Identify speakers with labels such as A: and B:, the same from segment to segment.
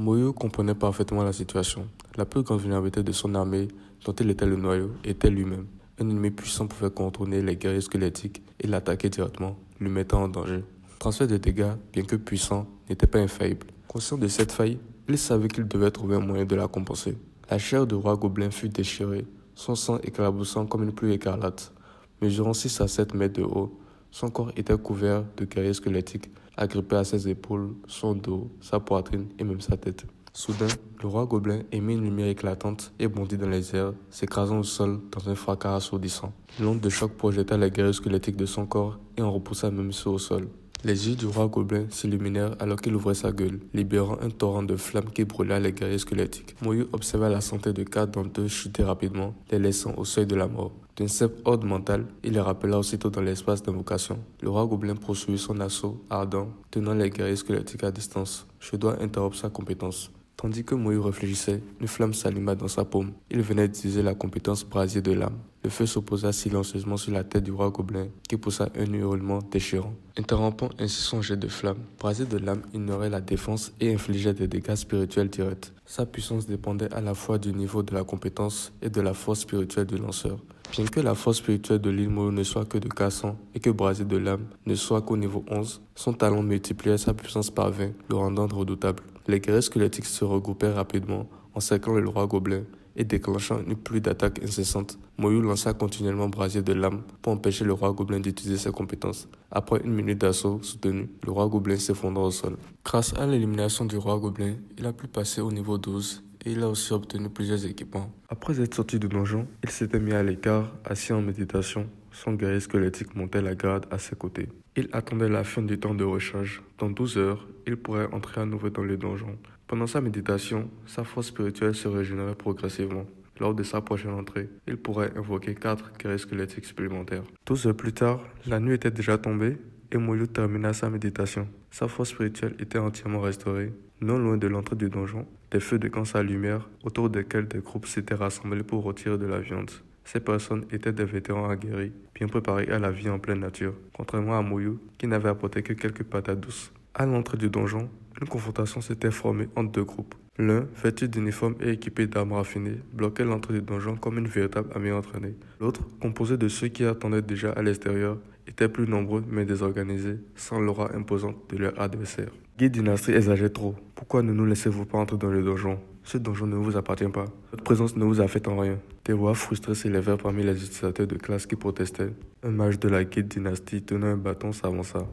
A: Moyo comprenait parfaitement la situation. La plus grande vulnérabilité de son armée, dont il était le noyau, était lui-même. Un ennemi puissant pouvait contourner les guerriers squelettiques et l'attaquer directement, lui mettant en danger. Le transfert de dégâts, bien que puissant, n'était pas infaillible. Conscient de cette faille, il savait qu'il devait trouver un moyen de la compenser. La chair du roi gobelin fut déchirée, son sang éclaboussant comme une pluie écarlate. Mesurant 6 à 7 mètres de haut, son corps était couvert de guerriers squelettiques, agrippés à ses épaules, son dos, sa poitrine et même sa tête. Soudain, le roi gobelin émit une lumière éclatante et bondit dans les airs, s'écrasant au sol dans un fracas assourdissant. L'onde de choc projeta les guerriers squelettiques de son corps et en repoussa même ceux au sol. Les yeux du roi gobelin s'illuminèrent alors qu'il ouvrait sa gueule, libérant un torrent de flammes qui brûla les guerriers squelettiques. Moyu observa la santé de 4 d'entre eux chuter rapidement, les laissant au seuil de la mort. D'un simple ordre mental, il les rappela aussitôt dans l'espace d'invocation. Le roi gobelin poursuivit son assaut ardent, tenant les guerriers squelettiques à distance. Shedwa interrompit sa compétence. Tandis que Moyu réfléchissait, une flamme s'alluma dans sa paume. Il venait d'utiliser la compétence brasier de l'âme. Le feu s'opposa silencieusement sur la tête du roi gobelin, qui poussa un hurlement déchirant. Interrompant ainsi son jet de flamme, brasier de l'âme ignorait la défense et infligeait des dégâts spirituels directs. Sa puissance dépendait à la fois du niveau de la compétence et de la force spirituelle du lanceur. Bien que la force spirituelle de l'île Moyo ne soit que de 400 et que brasier de l'âme ne soit qu'au niveau 11, son talent multipliait sa puissance par 20, le rendant redoutable. Les guerriers squelettiques se regroupèrent rapidement, encerclant le roi gobelin et déclenchant une pluie d'attaques incessantes. Moyu lança continuellement brasier de l'âme pour empêcher le roi gobelin d'utiliser ses compétences. Après une minute d'assaut soutenu, le roi gobelin s'effondra au sol. Grâce à l'élimination du roi gobelin, il a pu passer au niveau 12 et il a aussi obtenu plusieurs équipements. Après être sorti du donjon, il s'était mis à l'écart, assis en méditation. Son guerrier squelettique montait la garde à ses côtés. Il attendait la fin du temps de recharge. Dans 12 heures, il pourrait entrer à nouveau dans le donjon. Pendant sa méditation, sa force spirituelle se régénérait progressivement. Lors de sa prochaine entrée, il pourrait invoquer 4 guerriers squelettiques supplémentaires. 12 heures plus tard, la nuit était déjà tombée et Moyu termina sa méditation. Sa force spirituelle était entièrement restaurée. Non loin de l'entrée du donjon, des feux de camp s'allumèrent, autour desquels des groupes s'étaient rassemblés pour retirer de la viande. Ces personnes étaient des vétérans aguerris, bien préparés à la vie en pleine nature, contrairement à Moyu, qui n'avait apporté que quelques patates douces. À l'entrée du donjon, une confrontation s'était formée entre deux groupes. L'un, vêtu d'uniforme et équipé d'armes raffinées, bloquait l'entrée du donjon comme une véritable armée entraînée. L'autre, composé de ceux qui attendaient déjà à l'extérieur, était plus nombreux mais désorganisés, sans l'aura imposante de leur adversaire. Guide Dynastie exagère trop. Pourquoi ne nous laissez-vous pas entrer dans le donjon? Ce donjon ne vous appartient pas. Votre présence ne vous affecte en rien. Des voix frustrées s'élevèrent parmi les utilisateurs de classe qui protestaient. Un mage de la Guide Dynastie tenant un bâton s'avança.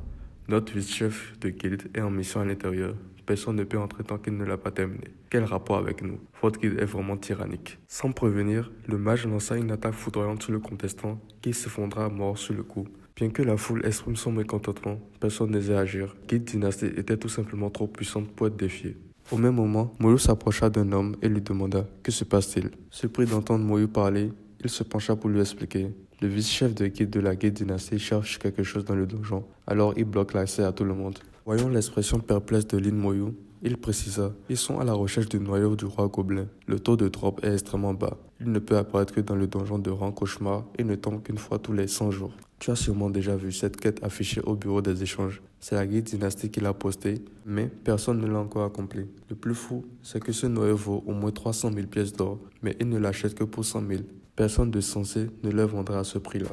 A: Notre vice-chef de guilde est en mission à l'intérieur. Personne ne peut entrer tant qu'il ne l'a pas terminé. Quel rapport avec nous? Votre guide est vraiment tyrannique. Sans prévenir, le mage lança une attaque foudroyante sur le contestant qui s'effondra à mort sur le coup. Bien que la foule exprime son mécontentement, personne n'osait agir. Guide Dynastie était tout simplement trop puissante pour être défiée. Au même moment, Moyo s'approcha d'un homme et lui demanda « Que se passe-t-il » Surpris d'entendre Moyo parler, il se pencha pour lui expliquer. Le vice-chef de guide de la Guide Dynastie cherche quelque chose dans le donjon, alors il bloque l'accès à tout le monde. Voyant l'expression perplexe de Lin Moyu, il précisa « Ils sont à la recherche du noyau du roi gobelin. Le taux de drop est extrêmement bas. Il ne peut apparaître que dans le donjon de rang cauchemar et ne tombe qu'une fois tous les 100 jours. Tu as sûrement déjà vu cette quête affichée au bureau des échanges. C'est la Guide Dynastie qui l'a postée, mais personne ne l'a encore accompli. Le plus fou, c'est que ce noyau vaut au moins 300 000 pièces d'or, mais il ne l'achète que pour 100 000. Personne de sensé ne le vendra à ce prix-là.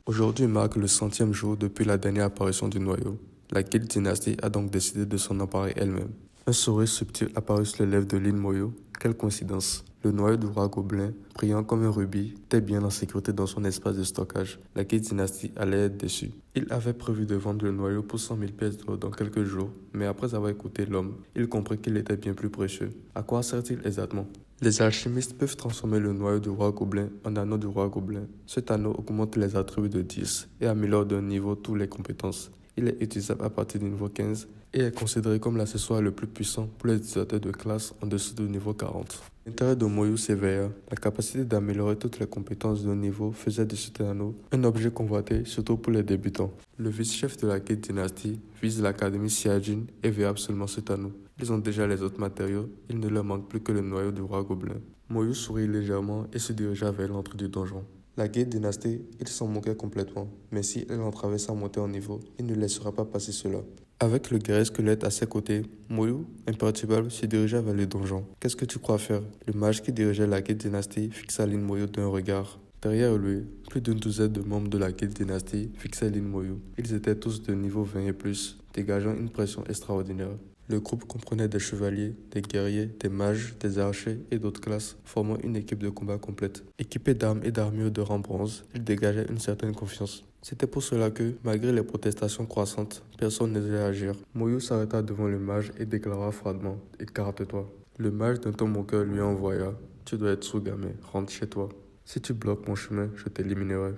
A: Aujourd'hui marque le 100e jour depuis la dernière apparition du noyau. La Guide Dynastie a donc décidé de s'en emparer elle-même. Un sourire subtil apparut sur les lèvres de Lin Moyo. Quelle coïncidence! Le noyau du roi gobelin, brillant comme un rubis, était bien en sécurité dans son espace de stockage. La Guide Dynastie allait être déçue. Il avait prévu de vendre le noyau pour 100 000 pièces d'or dans quelques jours, mais après avoir écouté l'homme, il comprit qu'il était bien plus précieux. À quoi sert-il exactement? Les alchimistes peuvent transformer le noyau du roi gobelin en anneau du roi gobelin. Cet anneau augmente les attributs de 10 et améliore d'un niveau toutes les compétences. Il est utilisable à partir du niveau 15 et est considéré comme l'accessoire le plus puissant pour les utilisateurs de classe en dessous du niveau 40. L'intérêt de Moyu s'éveilla. La capacité d'améliorer toutes les compétences de niveau faisait de cet anneau un objet convoité, surtout pour les débutants. Le vice-chef de la Guide Dynastie vise l'académie Siajin et veut absolument cet anneau. Ils ont déjà les autres matériaux, il ne leur manque plus que le noyau du roi gobelin. Moyu sourit légèrement et se dirigea vers l'entrée du donjon. La Guide Dynastie, il s'en moquait complètement, mais si elle entravait sa montée en niveau, il ne laissera pas passer cela. Avec le guerrier squelette à ses côtés, Moyu, imperturbable, se dirigeait vers le donjon. Qu'est-ce que tu crois faire? Le mage qui dirigeait la guilde dynastie fixa Lin Moyu d'un regard. Derrière lui, plus d'une douzaine de membres de la guilde dynastie fixaient Lin Moyu. Ils étaient tous de niveau 20 et plus, dégageant une pression extraordinaire. Le groupe comprenait des chevaliers, des guerriers, des mages, des archers et d'autres classes, formant une équipe de combat complète. Équipés d'armes et d'armures de rang bronze, ils dégageaient une certaine confiance. C'était pour cela que, malgré les protestations croissantes, personne n'osait agir. Moyu s'arrêta devant le mage et déclara froidement: « Écarte-toi ». Le mage d'un ton moqueur lui envoya: « Tu dois être sous gamin, rentre chez toi. Si tu bloques mon chemin, je t'éliminerai ».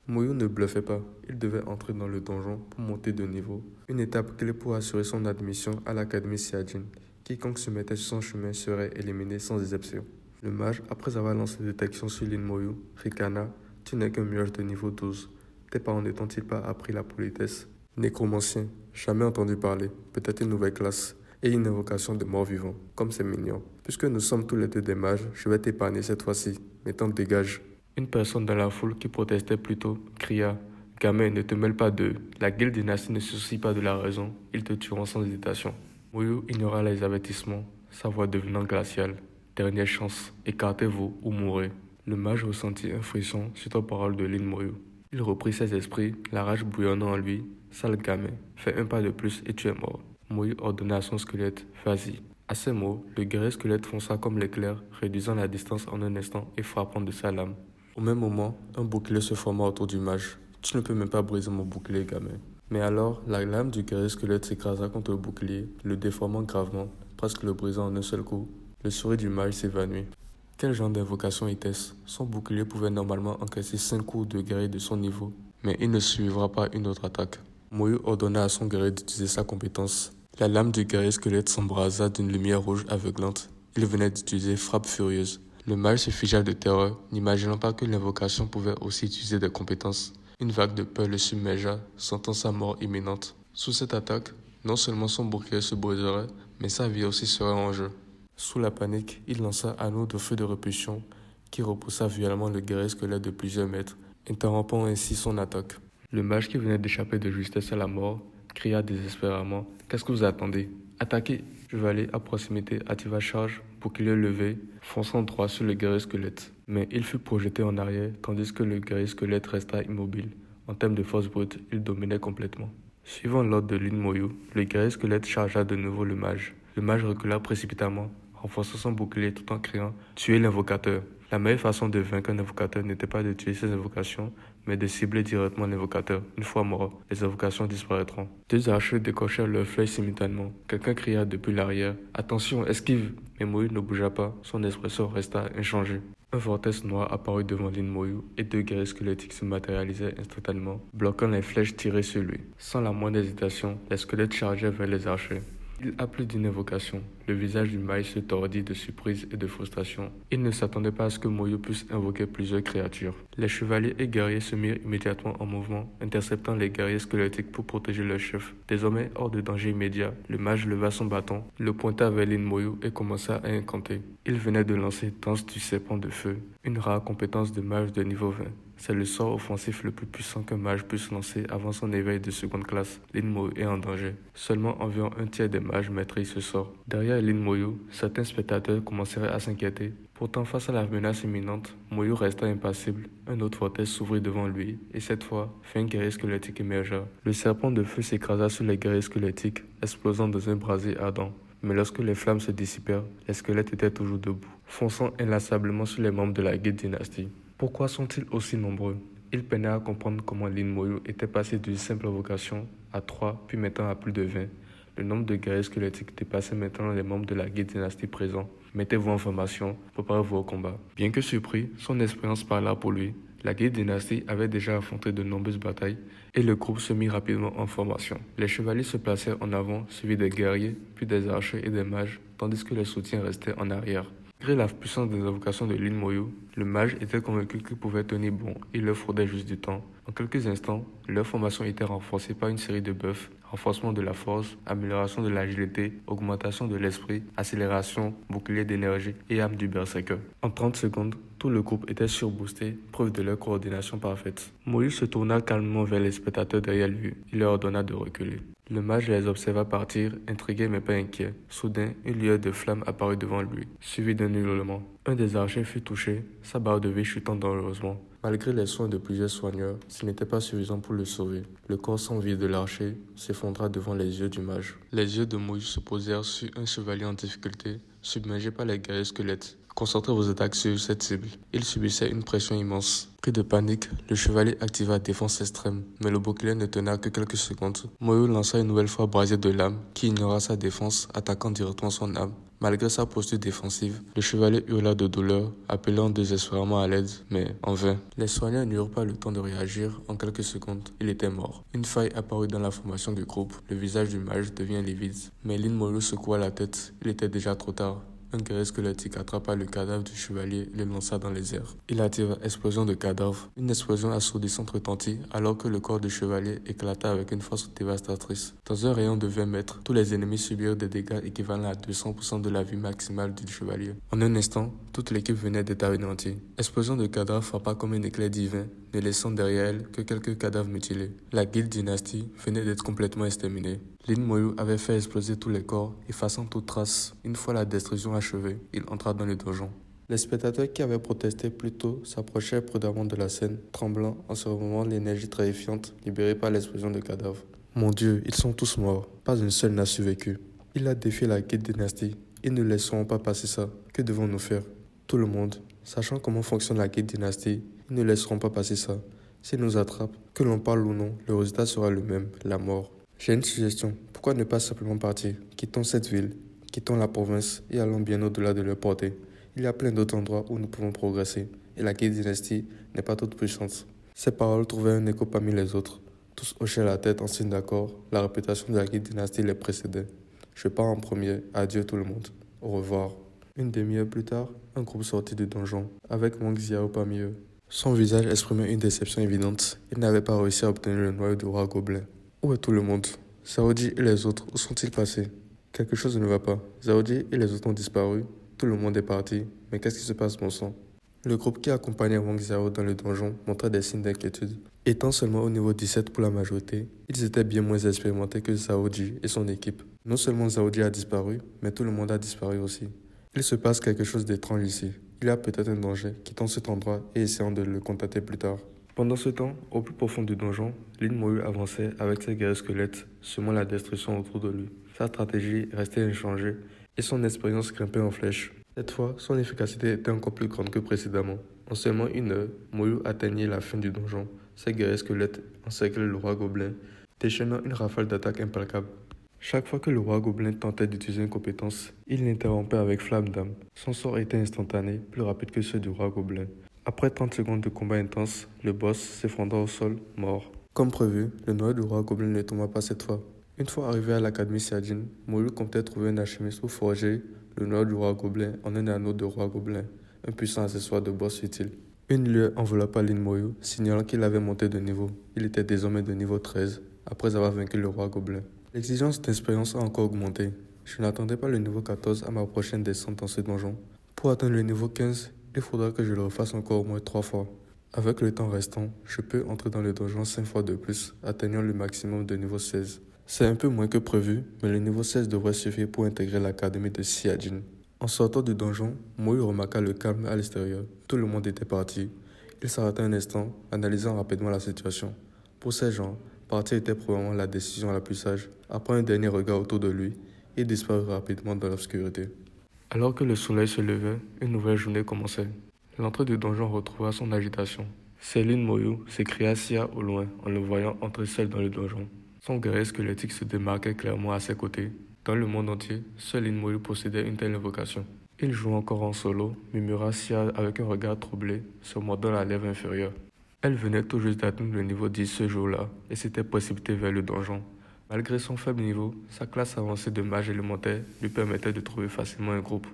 A: Moyu ne bluffait pas, il devait entrer dans le donjon pour monter de niveau, une étape clé pour assurer son admission à l'académie Saiyajin. Quiconque se mettait sur son chemin serait éliminé sans exception. Le mage, après avoir lancé détection sur Lin Moyu, ricana: « Tu n'es qu'un mioche de niveau 12. Tes parents ne t'ont-ils pas appris la politesse? Nécromancien, jamais entendu parler, peut-être une nouvelle classe, et une invocation de mort vivant, comme c'est mignon. Puisque nous sommes tous les deux des mages, je vais t'épargner cette fois-ci, mais t'en dégage. » Une personne dans la foule qui protestait plutôt cria: « Gamin, ne te mêle pas d'eux. La guilde dynastie ne se soucie pas de la raison. Ils te tueront sans hésitation. » Moyu ignora les avertissements, sa voix devenant glaciale. « Dernière chance, écartez-vous ou mourrez. » Le mage ressentit un frisson suite aux paroles de Lin Moyu. Il reprit ses esprits, la rage bouillonnant en lui. « Sale gamin, fais un pas de plus et tu es mort. » Moyu ordonna à son squelette: « Vas-y. » À ces mots, le guerrier squelette fonça comme l'éclair, réduisant la distance en un instant et frappant de sa lame. Au même moment, un bouclier se forma autour du mage. « Tu ne peux même pas briser mon bouclier, gamin. » Mais alors, la lame du guerrier squelette s'écrasa contre le bouclier, le déformant gravement, presque le brisant en un seul coup. Le sourire du mage s'évanouit. Quel genre d'invocation était-ce? Son bouclier pouvait normalement encaisser 5 coups de guerrier de son niveau, mais il ne suivra pas une autre attaque. Moyu ordonna à son guerrier d'utiliser sa compétence. La lame du guerrier squelette s'embrasa d'une lumière rouge aveuglante. Il venait d'utiliser frappe furieuse. Le mage se figea de terreur, n'imaginant pas que l'invocation pouvait aussi utiliser des compétences. Une vague de peur le submergea, sentant sa mort imminente. Sous cette attaque, non seulement son bouclier se briserait, mais sa vie aussi serait en jeu. Sous la panique, il lança un autre feu de répulsion qui repoussa violemment le guerrier squelette de plusieurs mètres, interrompant ainsi son attaque. Le mage qui venait d'échapper de justesse à la mort cria désespérément: « Qu'est-ce que vous attendez? Attaquez !» Chevalier à proximité activa charge, bouclier levé, fonçant droit sur le guerrier squelette. Mais il fut projeté en arrière, tandis que le guerrier squelette resta immobile. En termes de force brute, il dominait complètement. Suivant l'ordre de Lin Moyu, le guerrier squelette chargea de nouveau le mage. Le mage recula précipitamment, renforçant son bouclier tout en criant « Tuez l'invocateur !» La meilleure façon de vaincre un invocateur n'était pas de tuer ses invocations, mais de cibler directement l'invocateur. Une fois mort, les invocations disparaîtront. Deux archers décochèrent leurs flèches simultanément. Quelqu'un cria depuis l'arrière: « Attention, esquive !» Mais Moyu ne bougea pas, son expression resta inchangée. Un vortex noir apparut devant Lin Moyu et deux guerriers squelettiques se matérialisaient instantanément, bloquant les flèches tirées sur lui. Sans la moindre hésitation, les squelettes chargeaient vers les archers. Il appelait d'une invocation. Le visage du mage se tordit de surprise et de frustration. Il ne s'attendait pas à ce que Moyu puisse invoquer plusieurs créatures. Les chevaliers et guerriers se mirent immédiatement en mouvement, interceptant les guerriers squelettiques pour protéger leur chef. Désormais hors de danger immédiat, le mage leva son bâton, le pointa vers Lin Moyu et commença à incanter. Il venait de lancer Danse du serpent de feu, une rare compétence de mage de niveau 20. C'est le sort offensif le plus puissant qu'un mage puisse lancer avant son éveil de seconde classe. Lin Moyu est en danger. Seulement environ un tiers des mages maîtrisent ce sort. Derrière Lin Moyu, certains spectateurs commenceraient à s'inquiéter. Pourtant, face à la menace imminente, Moyu resta impassible. Un autre vortex s'ouvrit devant lui, et cette fois, un guerrier squelettique émergea. Le serpent de feu s'écrasa sur les guerriers squelettiques, explosant dans un brasier ardent. Mais lorsque les flammes se dissipèrent, les squelettes étaient toujours debout, fonçant inlassablement sur les membres de la guilde dynastie. Pourquoi sont-ils aussi nombreux? Il peinait à comprendre comment Lin Moyu était passé d'une simple invocation à 3, puis maintenant à plus de 20. Le nombre de guerriers squelettiques dépassait maintenant les membres de la guilde dynastie présents. Mettez-vous en formation, préparez-vous au combat. Bien que surpris, son expérience parla pour lui. La guilde dynastie avait déjà affronté de nombreuses batailles et le groupe se mit rapidement en formation. Les chevaliers se placèrent en avant, suivis des guerriers, puis des archers et des mages, tandis que les soutiens restaient en arrière. Malgré la puissance des invocations de Lin Moyu, le mage était convaincu qu'il pouvait tenir bon. Il leur fraudait juste du temps. En quelques instants, leur formation était renforcée par une série de buffs: renforcement de la force, amélioration de l'agilité, augmentation de l'esprit, accélération, bouclier d'énergie et âme du berserker. En 30 secondes, tout le groupe était surboosté, preuve de leur coordination parfaite. Moyu se tourna calmement vers les spectateurs derrière lui. Il leur ordonna de reculer. Le mage les observa partir, intrigué mais pas inquiet. Soudain, une lueur de flamme apparut devant lui, suivie d'un hurlement. Un des archers fut touché, sa barre de vie chutant dangereusement. Malgré les soins de plusieurs soigneurs, ce n'était pas suffisant pour le sauver. Le corps sans vie de l'archer s'effondra devant les yeux du mage. Les yeux de Moïse se posèrent sur un chevalier en difficulté, submergé par les guerriers squelettes. Concentrez vos attaques sur cette cible. Il subissait une pression immense. Pris de panique, le chevalier activa défense extrême, mais le bouclier ne tenait que quelques secondes. Moyo lança une nouvelle fois brasier de lame, qui ignora sa défense, attaquant directement son âme. Malgré sa posture défensive, le chevalier hurla de douleur, appelant désespérément à l'aide, mais en vain. Les soigneurs n'eurent pas le temps de réagir. En quelques secondes, il était mort. Une faille apparut dans la formation du groupe. Le visage du mage devient livide. Mais Lin Moyo secoua la tête. Il était déjà trop tard. Un guerrier squelettique attrapa le cadavre du chevalier et le lança dans les airs. Il attira explosion de cadavre. Une explosion assourdissante retentit alors que le corps du chevalier éclata avec une force dévastatrice. Dans un rayon de 20 mètres, tous les ennemis subirent des dégâts équivalents à 200% de la vie maximale du chevalier. En un instant, toute l'équipe venait d'être anéantie. Explosion de cadavres frappa comme un éclair divin, ne laissant derrière elle que quelques cadavres mutilés. La guilde dynastie venait d'être complètement exterminée. Lin Moyu avait fait exploser tous les corps, effaçant toute trace. Une fois la destruction achevée, il entra dans le donjon. Les spectateurs qui avaient protesté plus tôt s'approchaient prudemment de la scène, tremblant en ce moment l'énergie terrifiante libérée par l'explosion de cadavres. Mon Dieu, ils sont tous morts. Pas une seule n'a survécu. Il a défié la guilde dynastie. Ils ne laisseront pas passer ça. Que devons-nous faire? Tout le monde, sachant comment fonctionne la guilde dynastie, ils ne laisseront pas passer ça. S'ils nous attrapent, que l'on parle ou non, le résultat sera le même, la mort. J'ai une suggestion. Pourquoi ne pas simplement partir? Quittons cette ville, quittons la province et allons bien au-delà de leur portée. Il y a plein d'autres endroits où nous pouvons progresser et la guilde dynastie n'est pas toute puissante. Ces paroles trouvaient un écho parmi les autres. Tous hochaient la tête en signe d'accord. La réputation de la guilde dynastie les précédait. Je pars en premier. Adieu tout le monde. Au revoir. Une demi-heure plus tard, un groupe sortit du donjon, avec Wang Xiao parmi eux. Son visage exprimait une déception évidente. Il n'avait pas réussi à obtenir le noyau du roi gobelin. Où est tout le monde? Zaoji et les autres, où sont-ils passés? Quelque chose ne va pas. Zaoji et les autres ont disparu. Tout le monde est parti. Mais qu'est-ce qui se passe, mon sang? Le groupe qui accompagnait Wang Xiao dans le donjon montrait des signes d'inquiétude. Étant seulement au niveau 17 pour la majorité, ils étaient bien moins expérimentés que Zaoji et son équipe. Non seulement Zaoji a disparu, mais tout le monde a disparu aussi. Il se passe quelque chose d'étrange ici. Il y a peut-être un danger. Quittons cet endroit et essayons de le contacter plus tard. Pendant ce temps, au plus profond du donjon, Lin Moyu avançait avec ses guerriers squelettes, semant la destruction autour de lui. Sa stratégie restait inchangée et son expérience grimpait en flèche. Cette fois, son efficacité était encore plus grande que précédemment. En seulement une heure, Moyu atteignait la fin du donjon. Ses guerriers squelettes encerclaient le roi gobelin, déchaînant une rafale d'attaques implacable. Chaque fois que le roi gobelin tentait d'utiliser une compétence, il l'interrompait avec flamme d'âme. Son sort était instantané, plus rapide que ceux du roi gobelin. Après 30 secondes de combat intense, le boss s'effondra au sol, mort. Comme prévu, le noyau du roi gobelin ne tomba pas cette fois. Une fois arrivé à l'académie Saiyajin, Moyu comptait trouver un alchimiste pour forger le noyau du roi gobelin en un anneau de roi gobelin, un puissant accessoire de boss utile. Une lueur enveloppa Lin Moyu, signalant qu'il avait monté de niveau. Il était désormais de niveau 13, après avoir vaincu le roi gobelin. L'exigence d'expérience a encore augmenté. Je n'attendais pas le niveau 14 à ma prochaine descente dans ce donjon. Pour atteindre le niveau 15, il faudra que je le refasse encore au moins 3 fois. Avec le temps restant, je peux entrer dans le donjon 5 fois de plus, atteignant le maximum de niveau 16. C'est un peu moins que prévu, mais le niveau 16 devrait suffire pour intégrer l'académie de Saiyajin. En sortant du donjon, Moyu remarqua le calme à l'extérieur. Tout le monde était parti. Il s'arrêta un instant, analysant rapidement la situation. Pour ces gens, partir était probablement la décision la plus sage. Après un dernier regard autour de lui, il disparut rapidement dans l'obscurité. Alors que le soleil se levait, une nouvelle journée commençait. L'entrée du donjon retrouva son agitation. Lin Moyu s'écria Sia au loin en le voyant entrer seul dans le donjon. Son guerrier squelettique se démarquait clairement à ses côtés. Dans le monde entier, seul Lin Moyu possédait une telle invocation. Il joue encore en solo, murmura Sia avec un regard troublé, se mordant la lèvre inférieure. Elle venait tout juste d'atteindre le niveau 10 ce jour-là et s'était précipitée vers le donjon. Malgré son faible niveau, sa classe avancée de mage élémentaire lui permettait de trouver facilement un groupe.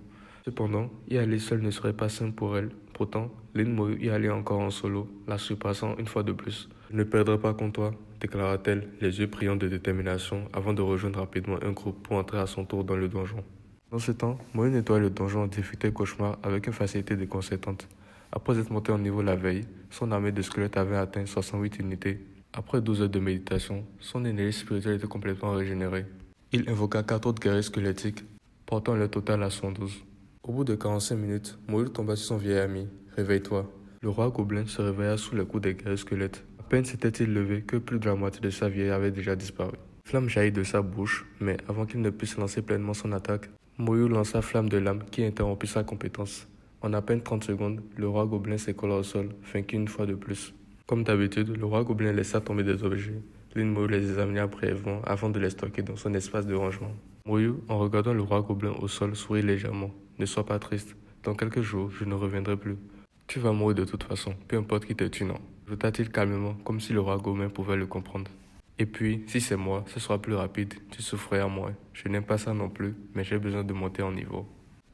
A: Cependant, y aller seule ne serait pas simple pour elle. Pourtant, Lin Moyu y allait encore en solo, la surpassant une fois de plus. « Je ne perdrai pas contre toi », déclara-t-elle, les yeux brillants de détermination, avant de rejoindre rapidement un groupe pour entrer à son tour dans le donjon. Dans ce temps, Moyu nettoyait le donjon en difficulté cauchemar avec une facilité déconcertante. Après être monté en niveau la veille, son armée de squelettes avait atteint 68 unités. Après 12 heures de méditation, son énergie spirituelle était complètement régénérée. Il invoqua 4 autres guerriers squelettiques, portant le total à 112. Au bout de 45 minutes, Moïse tomba sur son vieil ami. Réveille-toi. Le roi Gobelin se réveilla sous les coups des guerriers squelettes. À peine s'était-il levé que plus de la moitié de sa vieille avait déjà disparu. Flamme jaillit de sa bouche, mais avant qu'il ne puisse lancer pleinement son attaque, Moïse lança Flamme de l'âme qui interrompit sa compétence. En à peine 30 secondes, le roi Gobelin s'écola au sol, vaincu une fois de plus. Comme d'habitude, le roi Gobelin laissa tomber des objets. Lin Moyu les examina brièvement avant de les stocker dans son espace de rangement. Moyu, en regardant le roi Gobelin au sol, sourit légèrement. Ne sois pas triste. Dans quelques jours, je ne reviendrai plus. Tu vas mourir de toute façon, peu importe qui te tue, non, ajouta-t-il calmement, comme si le roi Gobelin pouvait le comprendre. Et puis, si c'est moi, ce sera plus rapide, tu souffriras moins. Je n'aime pas ça non plus, mais j'ai besoin de monter en niveau.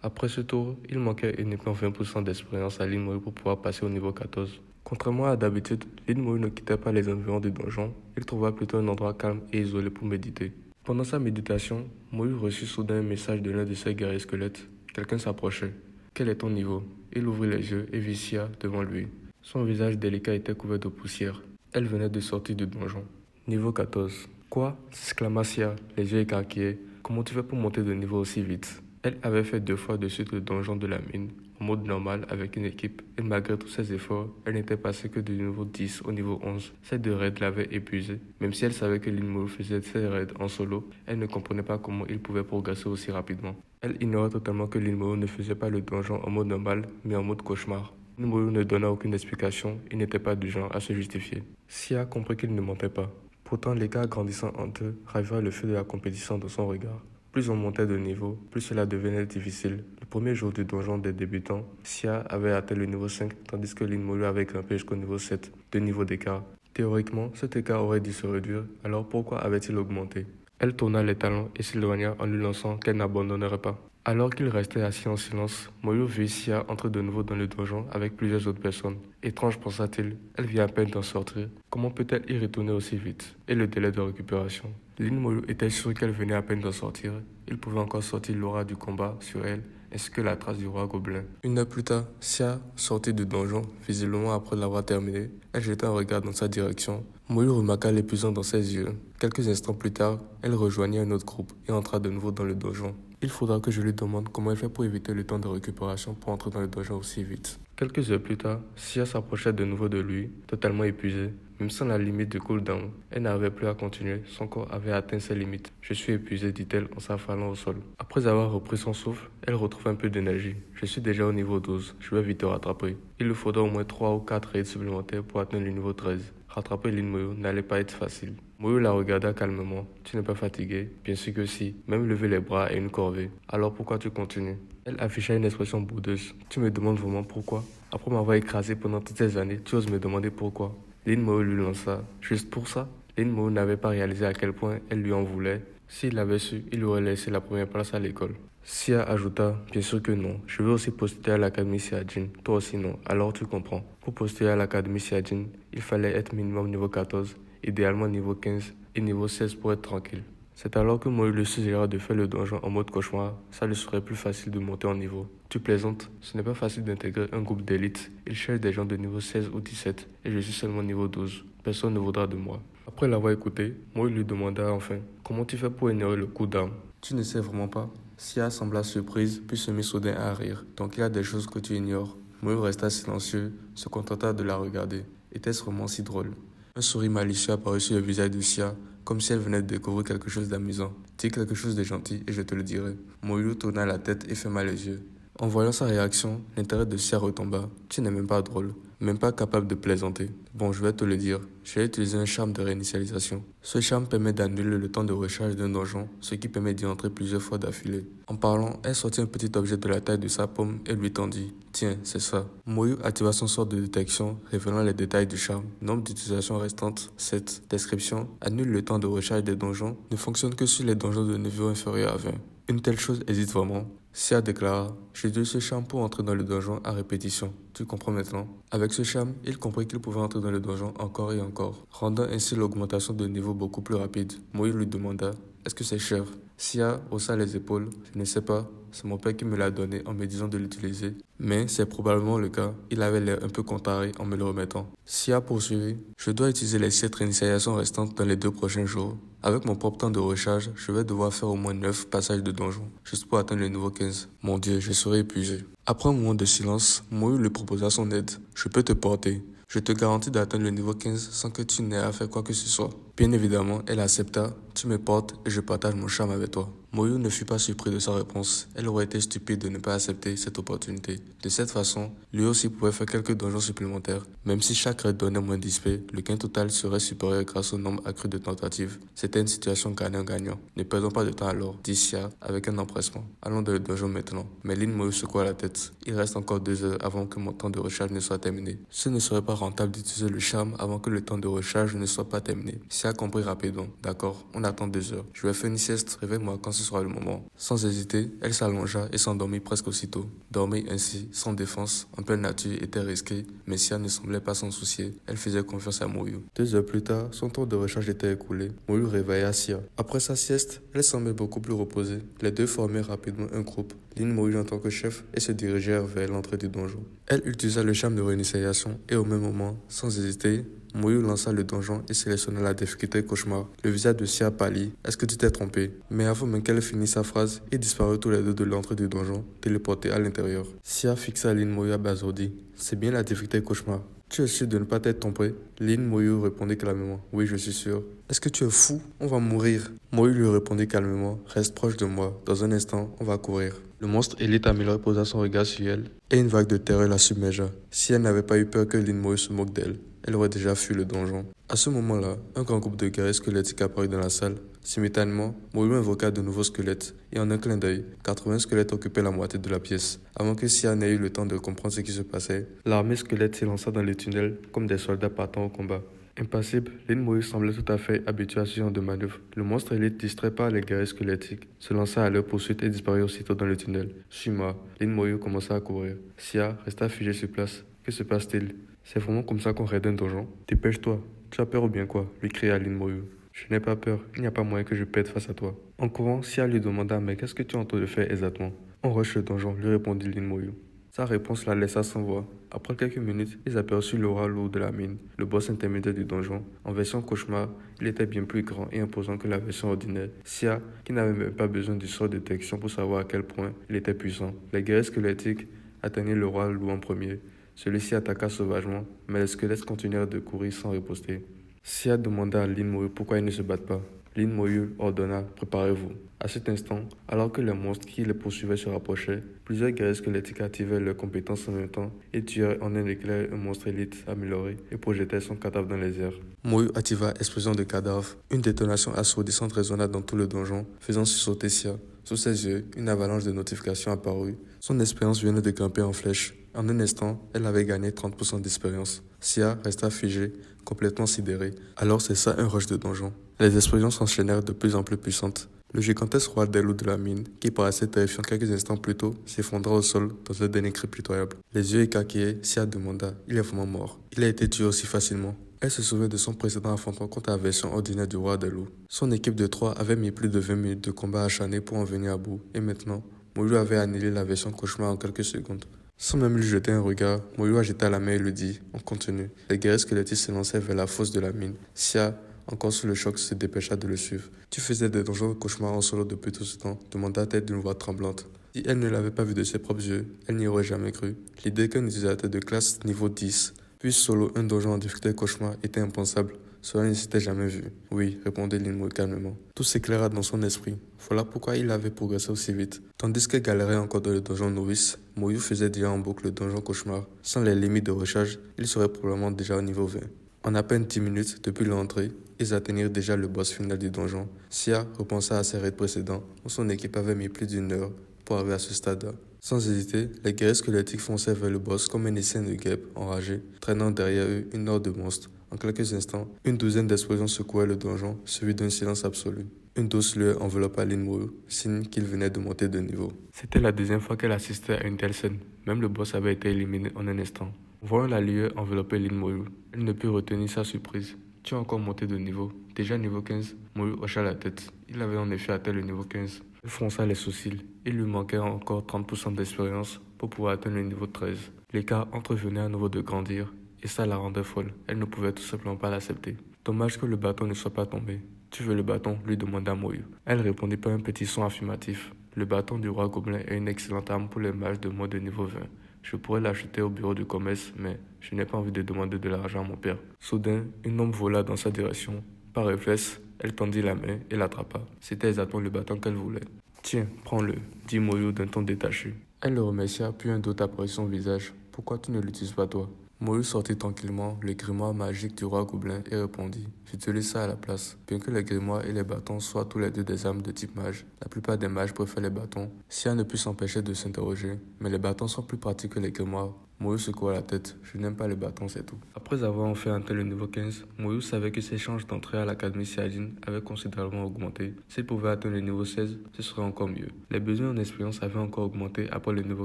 A: Après ce tour, il manquait uniquement 20% d'expérience à Lin Moyu pour pouvoir passer au niveau 14. Contrairement à d'habitude, Lin Moyu ne quittait pas les environs du donjon, il trouva plutôt un endroit calme et isolé pour méditer. Pendant sa méditation, Moyu reçut soudain un message de l'un de ses guerriers squelettes. Quelqu'un s'approchait. Quel est ton niveau? Il ouvrit les yeux et vit Sia devant lui. Son visage délicat était couvert de poussière. Elle venait de sortir du donjon. Niveau 14. Quoi? S'exclama Sia, les yeux écarquillés. Comment tu fais pour monter de niveau aussi vite? Elle avait fait 2 fois de suite le donjon de la mine, en mode normal avec une équipe, et malgré tous ses efforts, elle n'était passée que du niveau 10 au niveau 11. Ces 2 raids l'avaient épuisée. Même si elle savait que Lin Moyu faisait ses raids en solo, elle ne comprenait pas comment il pouvait progresser aussi rapidement. Elle ignorait totalement que Lin Moyu ne faisait pas le donjon en mode normal, mais en mode cauchemar. Lin Moyu ne donna aucune explication, il n'était pas du genre à se justifier. Sia comprit qu'il ne mentait pas. Pourtant, l'écart grandissant entre eux raviva le feu de la compétition dans son regard. Plus on montait de niveau, plus cela devenait difficile. Le premier jour du donjon des débutants, Sia avait atteint le niveau 5, tandis que Lin Moyu avait grimpé jusqu'au niveau 7, 2 niveaux d'écart. Théoriquement, cet écart aurait dû se réduire, alors pourquoi avait-il augmenté? Elle tourna les talons et s'éloigna en lui lançant qu'elle n'abandonnerait pas. Alors qu'il restait assis en silence, Moyu vit Sia entrer de nouveau dans le donjon avec plusieurs autres personnes. Étrange, pensa-t-il, elle vient à peine d'en sortir. Comment peut-elle y retourner aussi vite? Et le délai de récupération? Lin Moyu était sûr qu'elle venait à peine d'en sortir. Il pouvait encore sortir l'aura du combat sur elle, ainsi que la trace du roi Gobelin. Une heure plus tard, Sia sortit du donjon, visiblement après l'avoir terminé. Elle jeta un regard dans sa direction. Moyu remarqua l'épuisant dans ses yeux. Quelques instants plus tard, elle rejoignit un autre groupe et entra de nouveau dans le donjon. Il faudra que je lui demande comment elle fait pour éviter le temps de récupération pour entrer dans le donjon aussi vite. Quelques heures plus tard, Sia s'approchait de nouveau de lui, totalement épuisée. Même sans la limite de cooldown, elle n'arrivait plus à continuer, son corps avait atteint ses limites. Je suis épuisée, dit-elle en s'affalant au sol. Après avoir repris son souffle, elle retrouve un peu d'énergie. Je suis déjà au niveau 12, je vais vite te rattraper. Il lui faudra au moins 3 ou 4 raids supplémentaires pour atteindre le niveau 13. Rattraper Lin Moyu n'allait pas être facile. Moyu la regarda calmement. Tu n'es pas fatigué? Bien sûr que si. Même lever les bras est une corvée. Alors pourquoi tu continues? Elle afficha une expression boudeuse. Tu me demandes vraiment pourquoi? Après m'avoir écrasé pendant toutes ces années, tu oses me demander pourquoi? Lin Moyu lui lança. Juste pour ça? Lin Moyu n'avait pas réalisé à quel point elle lui en voulait. S'il l'avait su, il aurait laissé la première place à l'école. Sia ajouta, bien sûr que non. Je veux aussi postuler à l'Académie Saiyajin. Toi aussi non. Alors tu comprends. Pour postuler à l'Académie Saiyajin, il fallait être minimum niveau 14, idéalement niveau 15 et niveau 16 pour être tranquille. C'est alors que Moyu lui suggéra de faire le donjon en mode cauchemar. Ça lui serait plus facile de monter en niveau. Tu plaisantes? Ce n'est pas facile d'intégrer un groupe d'élite. Il cherche des gens de niveau 16 ou 17 et je suis seulement niveau 12. Personne ne voudra de moi. Après l'avoir écouté, Moyu lui demanda enfin, comment tu fais pour ignorer le coup d'arme? Tu ne sais vraiment pas? Sia sembla surprise, puis se mit soudain à rire. Donc il y a des choses que tu ignores. Moyu resta silencieux, se contenta de la regarder. Était-ce vraiment si drôle? Un sourire malicieux apparut sur le visage de Sia, comme si elle venait de découvrir quelque chose d'amusant. Dis quelque chose de gentil et je te le dirai. Moyu tourna la tête et ferma les yeux. En voyant sa réaction, l'intérêt de Sia retomba. Tu n'es même pas drôle, même pas capable de plaisanter. Bon, je vais te le dire, j'ai utilisé un charme de réinitialisation. Ce charme permet d'annuler le temps de recharge d'un donjon, ce qui permet d'y entrer plusieurs fois d'affilée. En parlant, elle sortit un petit objet de la taille de sa paume et lui tendit. Tiens, c'est ça. Moyu activa son sort de détection, révélant les détails du charme. Nombre d'utilisations restantes, 7. Description, annule le temps de recharge des donjons, ne fonctionne que sur les donjons de niveau inférieur à 20. Une telle chose hésite vraiment. Sia déclara, j'utilise ce charme pour entrer dans le donjon à répétition. Tu comprends maintenant? Avec ce charme, il comprit qu'il pouvait entrer dans le donjon encore et encore, rendant ainsi l'augmentation de niveau beaucoup plus rapide. Moyu lui demanda, est-ce que c'est cher? Sia haussa les épaules. Je ne sais pas, c'est mon père qui me l'a donné en me disant de l'utiliser. Mais c'est probablement le cas. Il avait l'air un peu contrarié en me le remettant. Sia poursuivit. Je dois utiliser les 7 réinitialisations restantes dans les 2 prochains jours. Avec mon propre temps de recharge, je vais devoir faire au moins 9 passages de donjon, juste pour atteindre le niveau 15. Mon Dieu, je serai épuisé. Après un moment de silence, Moyu lui proposa son aide. Je peux te porter. Je te garantis d'atteindre le niveau 15 sans que tu n'aies à faire quoi que ce soit. Bien évidemment, elle accepta. Tu me portes et je partage mon charme avec toi. Moyu ne fut pas surpris de sa réponse. Elle aurait été stupide de ne pas accepter cette opportunité. De cette façon, lui aussi pouvait faire quelques donjons supplémentaires. Même si chaque raid donnait moins d'XP, le gain total serait supérieur grâce au nombre accru de tentatives. C'était une situation gagnant-gagnant. Ne perdons pas de temps alors, dit Sia avec un empressement. Allons dans le donjon maintenant. Mais Lin Moyu secoua la tête. Il reste encore 2 heures avant que mon temps de recharge ne soit terminé. Ce ne serait pas rentable d'utiliser le charme avant que le temps de recharge ne soit pas terminé. Sia compris rapidement. D'accord, on attend 2 heures. Je vais faire une sieste, réveille-moi quand ce sera le moment. Sans hésiter, elle s'allongea et s'endormit presque aussitôt. Dormir ainsi, sans défense, en pleine nature, était risqué, mais Sia ne semblait pas s'en soucier. Elle faisait confiance à Moyu. 2 heures plus tard, son temps de recharge était écoulé. Moyu réveilla Sia. Après sa sieste, elle semblait beaucoup plus reposée. Les deux formèrent rapidement un groupe. Lin Moyu en tant que chef et se dirigèrent vers l'entrée du donjon. Elle utilisa le charme de réinitialisation et au même moment, sans hésiter, Moyu lança le donjon et sélectionna la difficulté cauchemar. Le visage de Sia pâlit. Est-ce que tu t'es trompé? Mais avant même qu'elle finisse sa phrase, ils disparurent tous les deux de l'entrée du donjon, téléportés à l'intérieur. Sia fixa Lin Moyu abasourdi. C'est bien la difficulté cauchemar. Tu es sûr de ne pas t'être trompé? Lin Moyu répondit calmement. Oui, je suis sûr. Est-ce que tu es fou? On va mourir. Moyu lui répondit calmement. Reste proche de moi. Dans un instant, on va courir. Le monstre élite amélioré posa son regard sur elle et une vague de terreur la submergea. Si elle n'avait pas eu peur que Lin Moyu se moque d'elle, elle aurait déjà fui le donjon. À ce moment-là, un grand groupe de guerriers squelettiques apparut dans la salle. Simultanément, Moyu invoqua de nouveaux squelettes, et en un clin d'œil, 80 squelettes occupaient la moitié de la pièce. Avant que Sia n'ait eu le temps de comprendre ce qui se passait, l'armée squelette s'élança dans les tunnels comme des soldats partant au combat. Impassible, Lin Moyu semblait tout à fait habitué à ce genre de manœuvre. Le monstre élite, distrait par les guerriers squelettiques, se lança à leur poursuite et disparut aussitôt dans le tunnel. Suis-moi. Lin Moyu commença à courir. Sia resta figée sur place. Que se passe-t-il? C'est vraiment comme ça qu'on raide un donjon? Dépêche-toi. Tu as peur ou bien quoi? Lui cria Lin Moyu. Je n'ai pas peur, il n'y a pas moyen que je pète face à toi. En courant, Sia lui demanda mais qu'est-ce que tu es en train de faire exactement? On rush le donjon, lui répondit Lin Moyu. Sa réponse la laissa sans voix. Après quelques minutes, ils aperçurent le roi lourd de la mine, le boss intermédiaire du donjon. En version cauchemar, il était bien plus grand et imposant que la version ordinaire. Sia, qui n'avait même pas besoin du sort de détection pour savoir à quel point il était puissant. Les guerriers squelettiques atteignirent le roi lourd en premier. Celui-ci attaqua sauvagement, mais les squelettes continuèrent de courir sans riposter. Sia demanda à Lin Moyu pourquoi ils ne se battent pas. Lin Moyu ordonna « Préparez-vous ». À cet instant, alors que les monstres qui les poursuivaient se rapprochaient, plusieurs guerriers squelettiques activaient leurs compétences en même temps et tuèrent en un éclair un monstre élite amélioré et projetaient son cadavre dans les airs. Moyu activa explosion de cadavre. Une détonation assourdissante résonna dans tout le donjon, faisant sursauter Sia. Sous ses yeux, une avalanche de notifications apparut. Son expérience venait de grimper en flèche. En un instant, elle avait gagné 30% d'expérience. Sia resta figée, complètement sidérée. Alors c'est ça un rush de donjon. Les explosions s'enchaînèrent de plus en plus puissantes. Le gigantesque roi des loups de la mine, qui paraissait terrifiant quelques instants plus tôt, s'effondra au sol dans un dernier cri pitoyable. Les yeux écarquillés, Sia demanda « Il est vraiment mort. Il a été tué aussi facilement ?» Elle se souvient de son précédent affrontement contre la version ordinaire du roi des loups. Son équipe de 3 avait mis plus de 20 minutes de combat acharné pour en venir à bout. Et maintenant, Moyu avait annihilé la version cauchemar en quelques secondes. Sans même lui jeter un regard, Moyu agita la main et lui dit « On continue ». Les guerriers squelettiques se lancèrent vers la fosse de la mine. Sia, encore sous le choc, se dépêcha de le suivre. « Tu faisais des donjons de cauchemar en solo depuis tout ce temps ?» demanda-t-elle d'une voix tremblante. Si elle ne l'avait pas vu de ses propres yeux, elle n'y aurait jamais cru. L'idée qu'un utilisateur de classe niveau 10 puisse solo un donjon en difficulté cauchemar était impensable. Cela ne s'était jamais vu. Oui, répondait Lin Moyu calmement. Tout s'éclaira dans son esprit. Voilà pourquoi il avait progressé aussi vite. Tandis qu'elle galérait encore dans le donjon novice, Moyu faisait déjà en boucle le donjon cauchemar. Sans les limites de recharge, il serait probablement déjà au niveau 20. En à peine 10 minutes depuis l'entrée, ils atteignirent déjà le boss final du donjon. Sia repensa à ses raids précédents, où son équipe avait mis plus d'une heure pour arriver à ce stade-là. Sans hésiter, les guerriers squelettiques fonçaient vers le boss comme un essaim de guêpes enragés, traînant derrière eux une horde de monstres. En quelques instants, une douzaine d'explosions secouaient le donjon, suivi d'un silence absolu. Une douce lueur enveloppa Lin Moyu, signe qu'il venait de monter de niveau. C'était la deuxième fois qu'elle assistait à une telle scène. Même le boss avait été éliminé en un instant. Voyant la lueur envelopper Lin Moyu, elle ne put retenir sa surprise. tu as encore monté de niveau. Déjà niveau 15, Moyu hocha la tête. Il avait en effet atteint le niveau 15. Il fronça les sourcils. Il lui manquait encore 30% d'expérience pour pouvoir atteindre le niveau 13. L'écart entre eux venait à nouveau de grandir et ça la rendait folle. Elle ne pouvait tout simplement pas l'accepter. Dommage que le bâton ne soit pas tombé. Tu veux le bâton lui demanda Moyu. Elle répondit par un petit son affirmatif. Le bâton du roi gobelin est une excellente arme pour les mages de moins de niveau 20. Je pourrais l'acheter au bureau du commerce, mais je n'ai pas envie de demander de l'argent à mon père. Soudain, une ombre vola dans sa direction. Par réflexe, elle tendit la main et l'attrapa. C'était exactement le bâton qu'elle voulait. Tiens, prends-le, dit Moyu d'un ton détaché. Elle le remercia, puis un doute apparut sur son visage. Pourquoi tu ne l'utilises pas toi? Moyu sortit tranquillement le grimoire magique du roi gobelin et répondit. J'utilise ça à la place. Bien que les grimoires et les bâtons soient tous les deux des armes de type mage, la plupart des mages préfèrent les bâtons. Sia ne put s'empêcher de s'interroger, mais les bâtons sont plus pratiques que les grimoires. Moyu secoua la tête. Je n'aime pas les bâtons, c'est tout. Après avoir enfin atteint le niveau 15, Moyu savait que ses chances d'entrée à l'académie Saiyajin avaient considérablement augmenté. S'il pouvait atteindre le niveau 16, ce serait encore mieux. Les besoins en expérience avaient encore augmenté après le niveau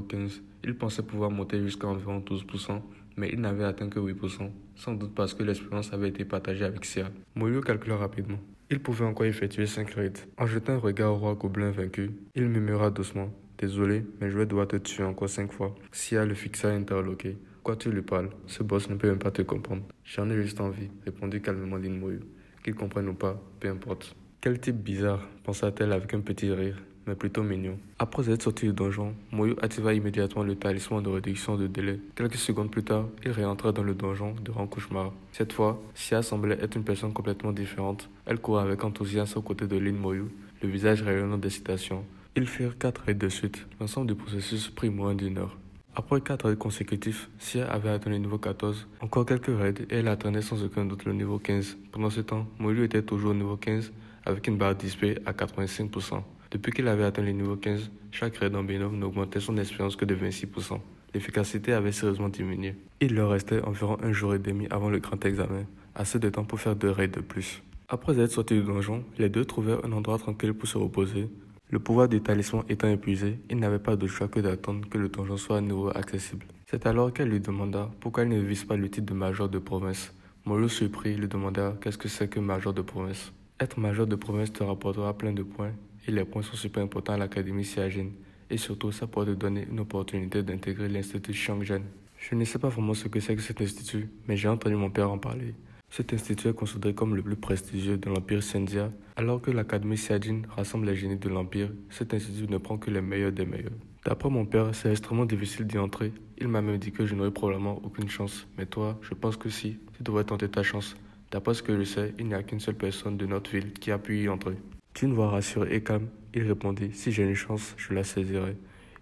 A: 15. Il pensait pouvoir monter jusqu'à environ 12%, mais il n'avait atteint que 8%, sans doute parce que l'expérience avait été partagée avec Sia. Moyu calcula rapidement. Il pouvait encore effectuer 5 raids. En jetant un regard au roi gobelin vaincu, il murmura doucement. Désolé, mais je vais devoir te tuer encore 5 fois. Sia le fixa interloqué. Quoi tu lui parles? Ce boss ne peut même pas te comprendre. J'en ai juste envie, répondit calmement Lin Moyu. Qu'il comprenne ou pas, peu importe. Quel type bizarre, pensa-t-elle avec un petit rire, mais plutôt mignon. Après être sorti du donjon, Moyu activa immédiatement le talisman de réduction de délai. Quelques secondes plus tard, il réentra dans le donjon de rang cauchemar. Cette fois, Sia semblait être une personne complètement différente. Elle courait avec enthousiasme aux côtés de Lin Moyu, le visage rayonnant d'excitation. Ils firent 4 raids de suite. L'ensemble du processus prit moins d'1 heure. Après 4 raids consécutifs, Sia avait atteint le niveau 14. Encore quelques raids et elle atteindait sans aucun doute le niveau 15. Pendant ce temps, Moyu était toujours au niveau 15 avec une barre d'XP à 85%. Depuis qu'il avait atteint le niveau 15, chaque raid en binôme n'augmentait son expérience que de 26%. L'efficacité avait sérieusement diminué. Il leur restait environ 1 jour et demi avant le grand examen, assez de temps pour faire 2 raids de plus. Après être sortis du donjon, les deux trouvèrent un endroit tranquille pour se reposer. Le pouvoir du talisman étant épuisé, il n'avait pas de choix que d'attendre que le donjon soit à nouveau accessible. C'est alors qu'elle lui demanda pourquoi il ne vise pas le titre de major de province. Moyu surpris lui demanda qu'est-ce que c'est que major de province. Être major de province te rapportera plein de points, et les points sont super importants à l'académie Saiyajin. Et surtout, ça pourrait te donner une opportunité d'intégrer l'institut Xiongzhen. Je ne sais pas vraiment ce que c'est que cet institut, mais j'ai entendu mon père en parler. Cet institut est considéré comme le plus prestigieux de l'Empire Sendia. Alors que l'Académie Saiyajin rassemble les génies de l'Empire, cet institut ne prend que les meilleurs des meilleurs. D'après mon père, c'est extrêmement difficile d'y entrer. Il m'a même dit que je n'aurais probablement aucune chance. Mais toi, je pense que si, tu devrais tenter ta chance. D'après ce que je sais, il n'y a qu'une seule personne de notre ville qui a pu y entrer. D'une voix rassurée et calme, il répondit « Si j'ai une chance, je la saisirai ».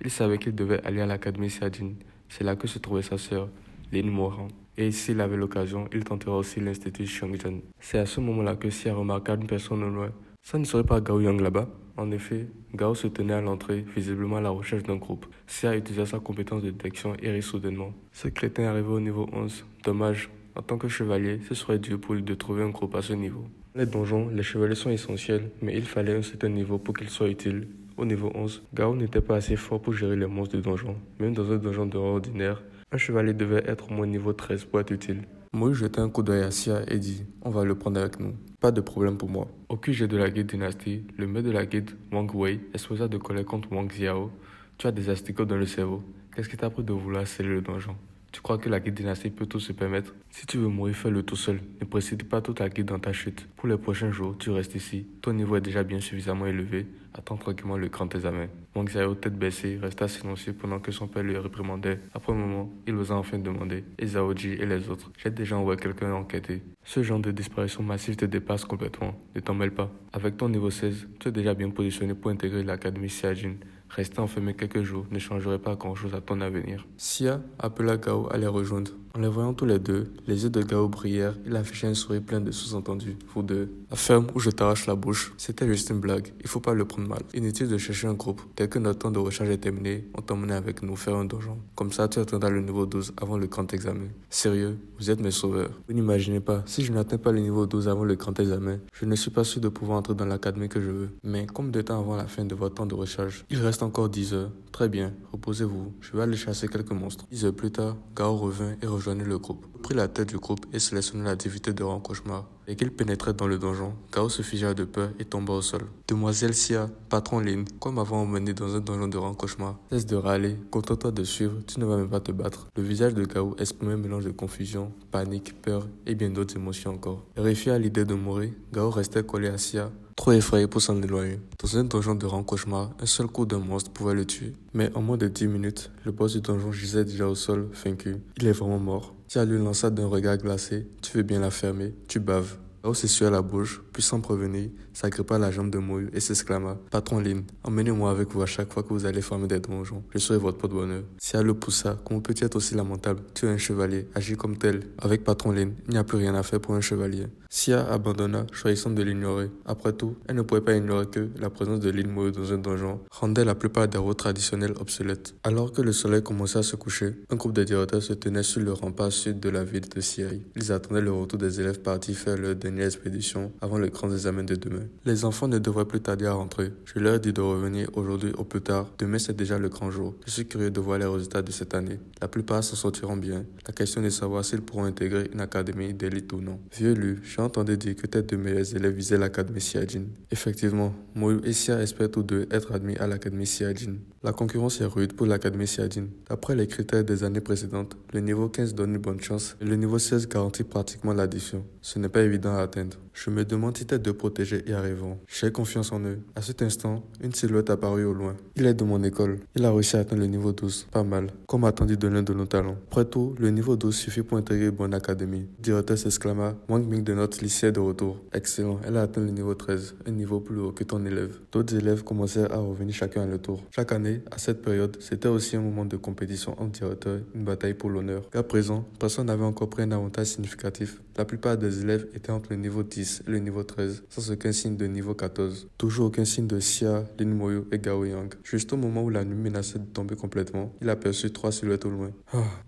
A: Il savait qu'il devait aller à l'Académie Saiyajin. C'est là que se trouvait sa sœur, Lin Moran. Et s'il avait l'occasion, il tentera aussi l'Institut Xiongzhen. C'est à ce moment-là que Sia remarqua une personne au loin. Ça ne serait pas Gao Yang là-bas? En effet, Gao se tenait à l'entrée, visiblement à la recherche d'un groupe. Sia utilisa sa compétence de détection et rit soudainement. Ce crétin est arrivé au niveau 11. Dommage. En tant que chevalier, ce serait dur pour lui de trouver un groupe à ce niveau. Les donjons, les chevaliers sont essentiels, mais il fallait un certain niveau pour qu'ils soient utiles. Au niveau 11, Gao n'était pas assez fort pour gérer les monstres de donjon. Même dans un donjon de rang ordinaire, un chevalier devait être au moins niveau 13 pour être utile. Moyu jeta un coup d'œil à Sia et dit « On va le prendre avec nous. Pas de problème pour moi. » Au QG de la guilde dynastie, le maître de la guilde, Wang Wei, exposa de colère contre Wang Xiao. « Tu as des asticots dans le cerveau. Qu'est-ce qui t'a pris de vouloir sceller le donjon? Tu crois que la guilde dynastie peut tout se permettre? Si tu veux mourir, fais-le tout seul. Ne précipite pas toute la guilde dans ta chute. Pour les prochains jours, tu restes ici. Ton niveau est déjà bien suffisamment élevé. Attends tranquillement le grand examen. » Wang Xiao, tête baissée, resta silencieux pendant que son père le réprimandait. Après un moment, il osa enfin demander « Et Zhaoji et les autres? J'ai déjà envoyé quelqu'un enquêter. Ce genre de disparition massive te dépasse complètement. Ne t'en mêle pas. Avec ton niveau 16, tu es déjà bien positionné pour intégrer l'académie Saiyajin. Rester enfermé quelques jours ne changerait pas grand-chose à ton avenir. » Sia appela Gao à les rejoindre. En les voyant tous les deux, les yeux de Gao brillèrent. Il affichait un sourire plein de sous-entendus. Vous deux, la ferme où je t'arrache la bouche, c'était juste une blague. Il faut pas le prendre mal. Inutile de chercher un groupe. Dès que notre temps de recharge est terminé, on t'emmène avec nous faire un donjon. Comme ça, tu atteindras le niveau 12 avant le grand examen. Sérieux, vous êtes mes sauveurs. Vous n'imaginez pas, si je n'atteins pas le niveau 12 avant le grand examen, je ne suis pas sûr de pouvoir entrer dans l'académie que je veux. Mais comme de temps avant la fin de votre temps de recharge, il reste reste encore 10 heures. Très bien, reposez-vous, je vais aller chasser quelques monstres. 10 heures plus tard, Gao revint et rejoignit le groupe. Il prit la tête du groupe et sélectionna l'activité de rang cauchemar. Dès qu'il pénétrait dans le donjon, Gao se figea de peur et tomba au sol. Demoiselle Sia, patron Lin, quoi m'avons emmené dans un donjon de rang cauchemar? Cesse de râler, contente-toi de suivre, tu ne vas même pas te battre. Le visage de Gao exprimait un mélange de confusion, panique, peur et bien d'autres émotions encore. Terrifié à l'idée de mourir, Gao restait collé à Sia, trop effrayé pour s'en éloigner. Dans un donjon de rang cauchemar, un seul coup d'un monstre pouvait le tuer. Mais en moins de 10 minutes, le boss du donjon gisait déjà au sol, vaincu. Il est vraiment mort. Tia lui lança d'un regard glacé. Tu veux bien la fermer, tu baves. Gao s'essuya la bouche, puis sans prévenir, s'agrippa à la jambe de Moyu et s'exclama: Patron Lin, emmenez-moi avec vous à chaque fois que vous allez fermer des donjons. Je serai votre porte-bonheur. Sia le poussa. Comment peux-tu être aussi lamentable? Tu es un chevalier, agis comme tel. Avec Patron Lin, il n'y a plus rien à faire pour un chevalier. Sia abandonna, choisissant de l'ignorer. Après tout, elle ne pouvait pas ignorer que la présence de Lin Moyu dans un donjon rendait la plupart des routes traditionnelles obsolètes. Alors que le soleil commençait à se coucher, un groupe de directeurs se tenait sur le rempart sud de la ville de Siai. Ils attendaient le retour des élèves partis faire leur dernière expédition avant le grand examen de demain. Les enfants ne devraient plus tarder à rentrer. Je leur ai dit de revenir aujourd'hui au plus tard. Demain, c'est déjà le grand jour. Je suis curieux de voir les résultats de cette année. La plupart s'en sortiront bien. La question est de savoir s'ils pourront intégrer une académie d'élite ou non. Vieux Lu, j'ai entendu dire que tes deux meilleurs élèves visaient l'académie Siajin. Effectivement, Moyu et Sia espèrent tous deux être admis à l'académie Siajin. La concurrence est rude pour l'académie Siajin. D'après les critères des années précédentes, le niveau 15 donne une bonne chance et le niveau 16 garantit pratiquement l'addition. Ce n'est pas évident à atteindre. Je me demande si tes deux protégés y arriveront. J'ai confiance en eux. À cet instant, une silhouette apparut au loin. Il est de mon école. Il a réussi à atteindre le niveau 12. Pas mal. Comme attendu de l'un de nos talents. Après tout, le niveau 12 suffit pour intégrer une bonne académie. Le directeur s'exclama. Wang Ming de notre lycée est de retour. Excellent. Elle a atteint le niveau 13. Un niveau plus haut que ton élève. D'autres élèves commencèrent à revenir chacun à leur tour. Chaque année, à cette période, c'était aussi un moment de compétition entre directeurs, une bataille pour l'honneur. À présent, personne n'avait encore pris un avantage significatif. La plupart des élèves étaient entre le niveau 10 et le niveau 13, sans aucun signe de niveau 14. Toujours aucun signe de Xia, Lin Moyu et Gao Yang. Juste au moment où la nuit menaçait de tomber complètement, il aperçut trois silhouettes au loin.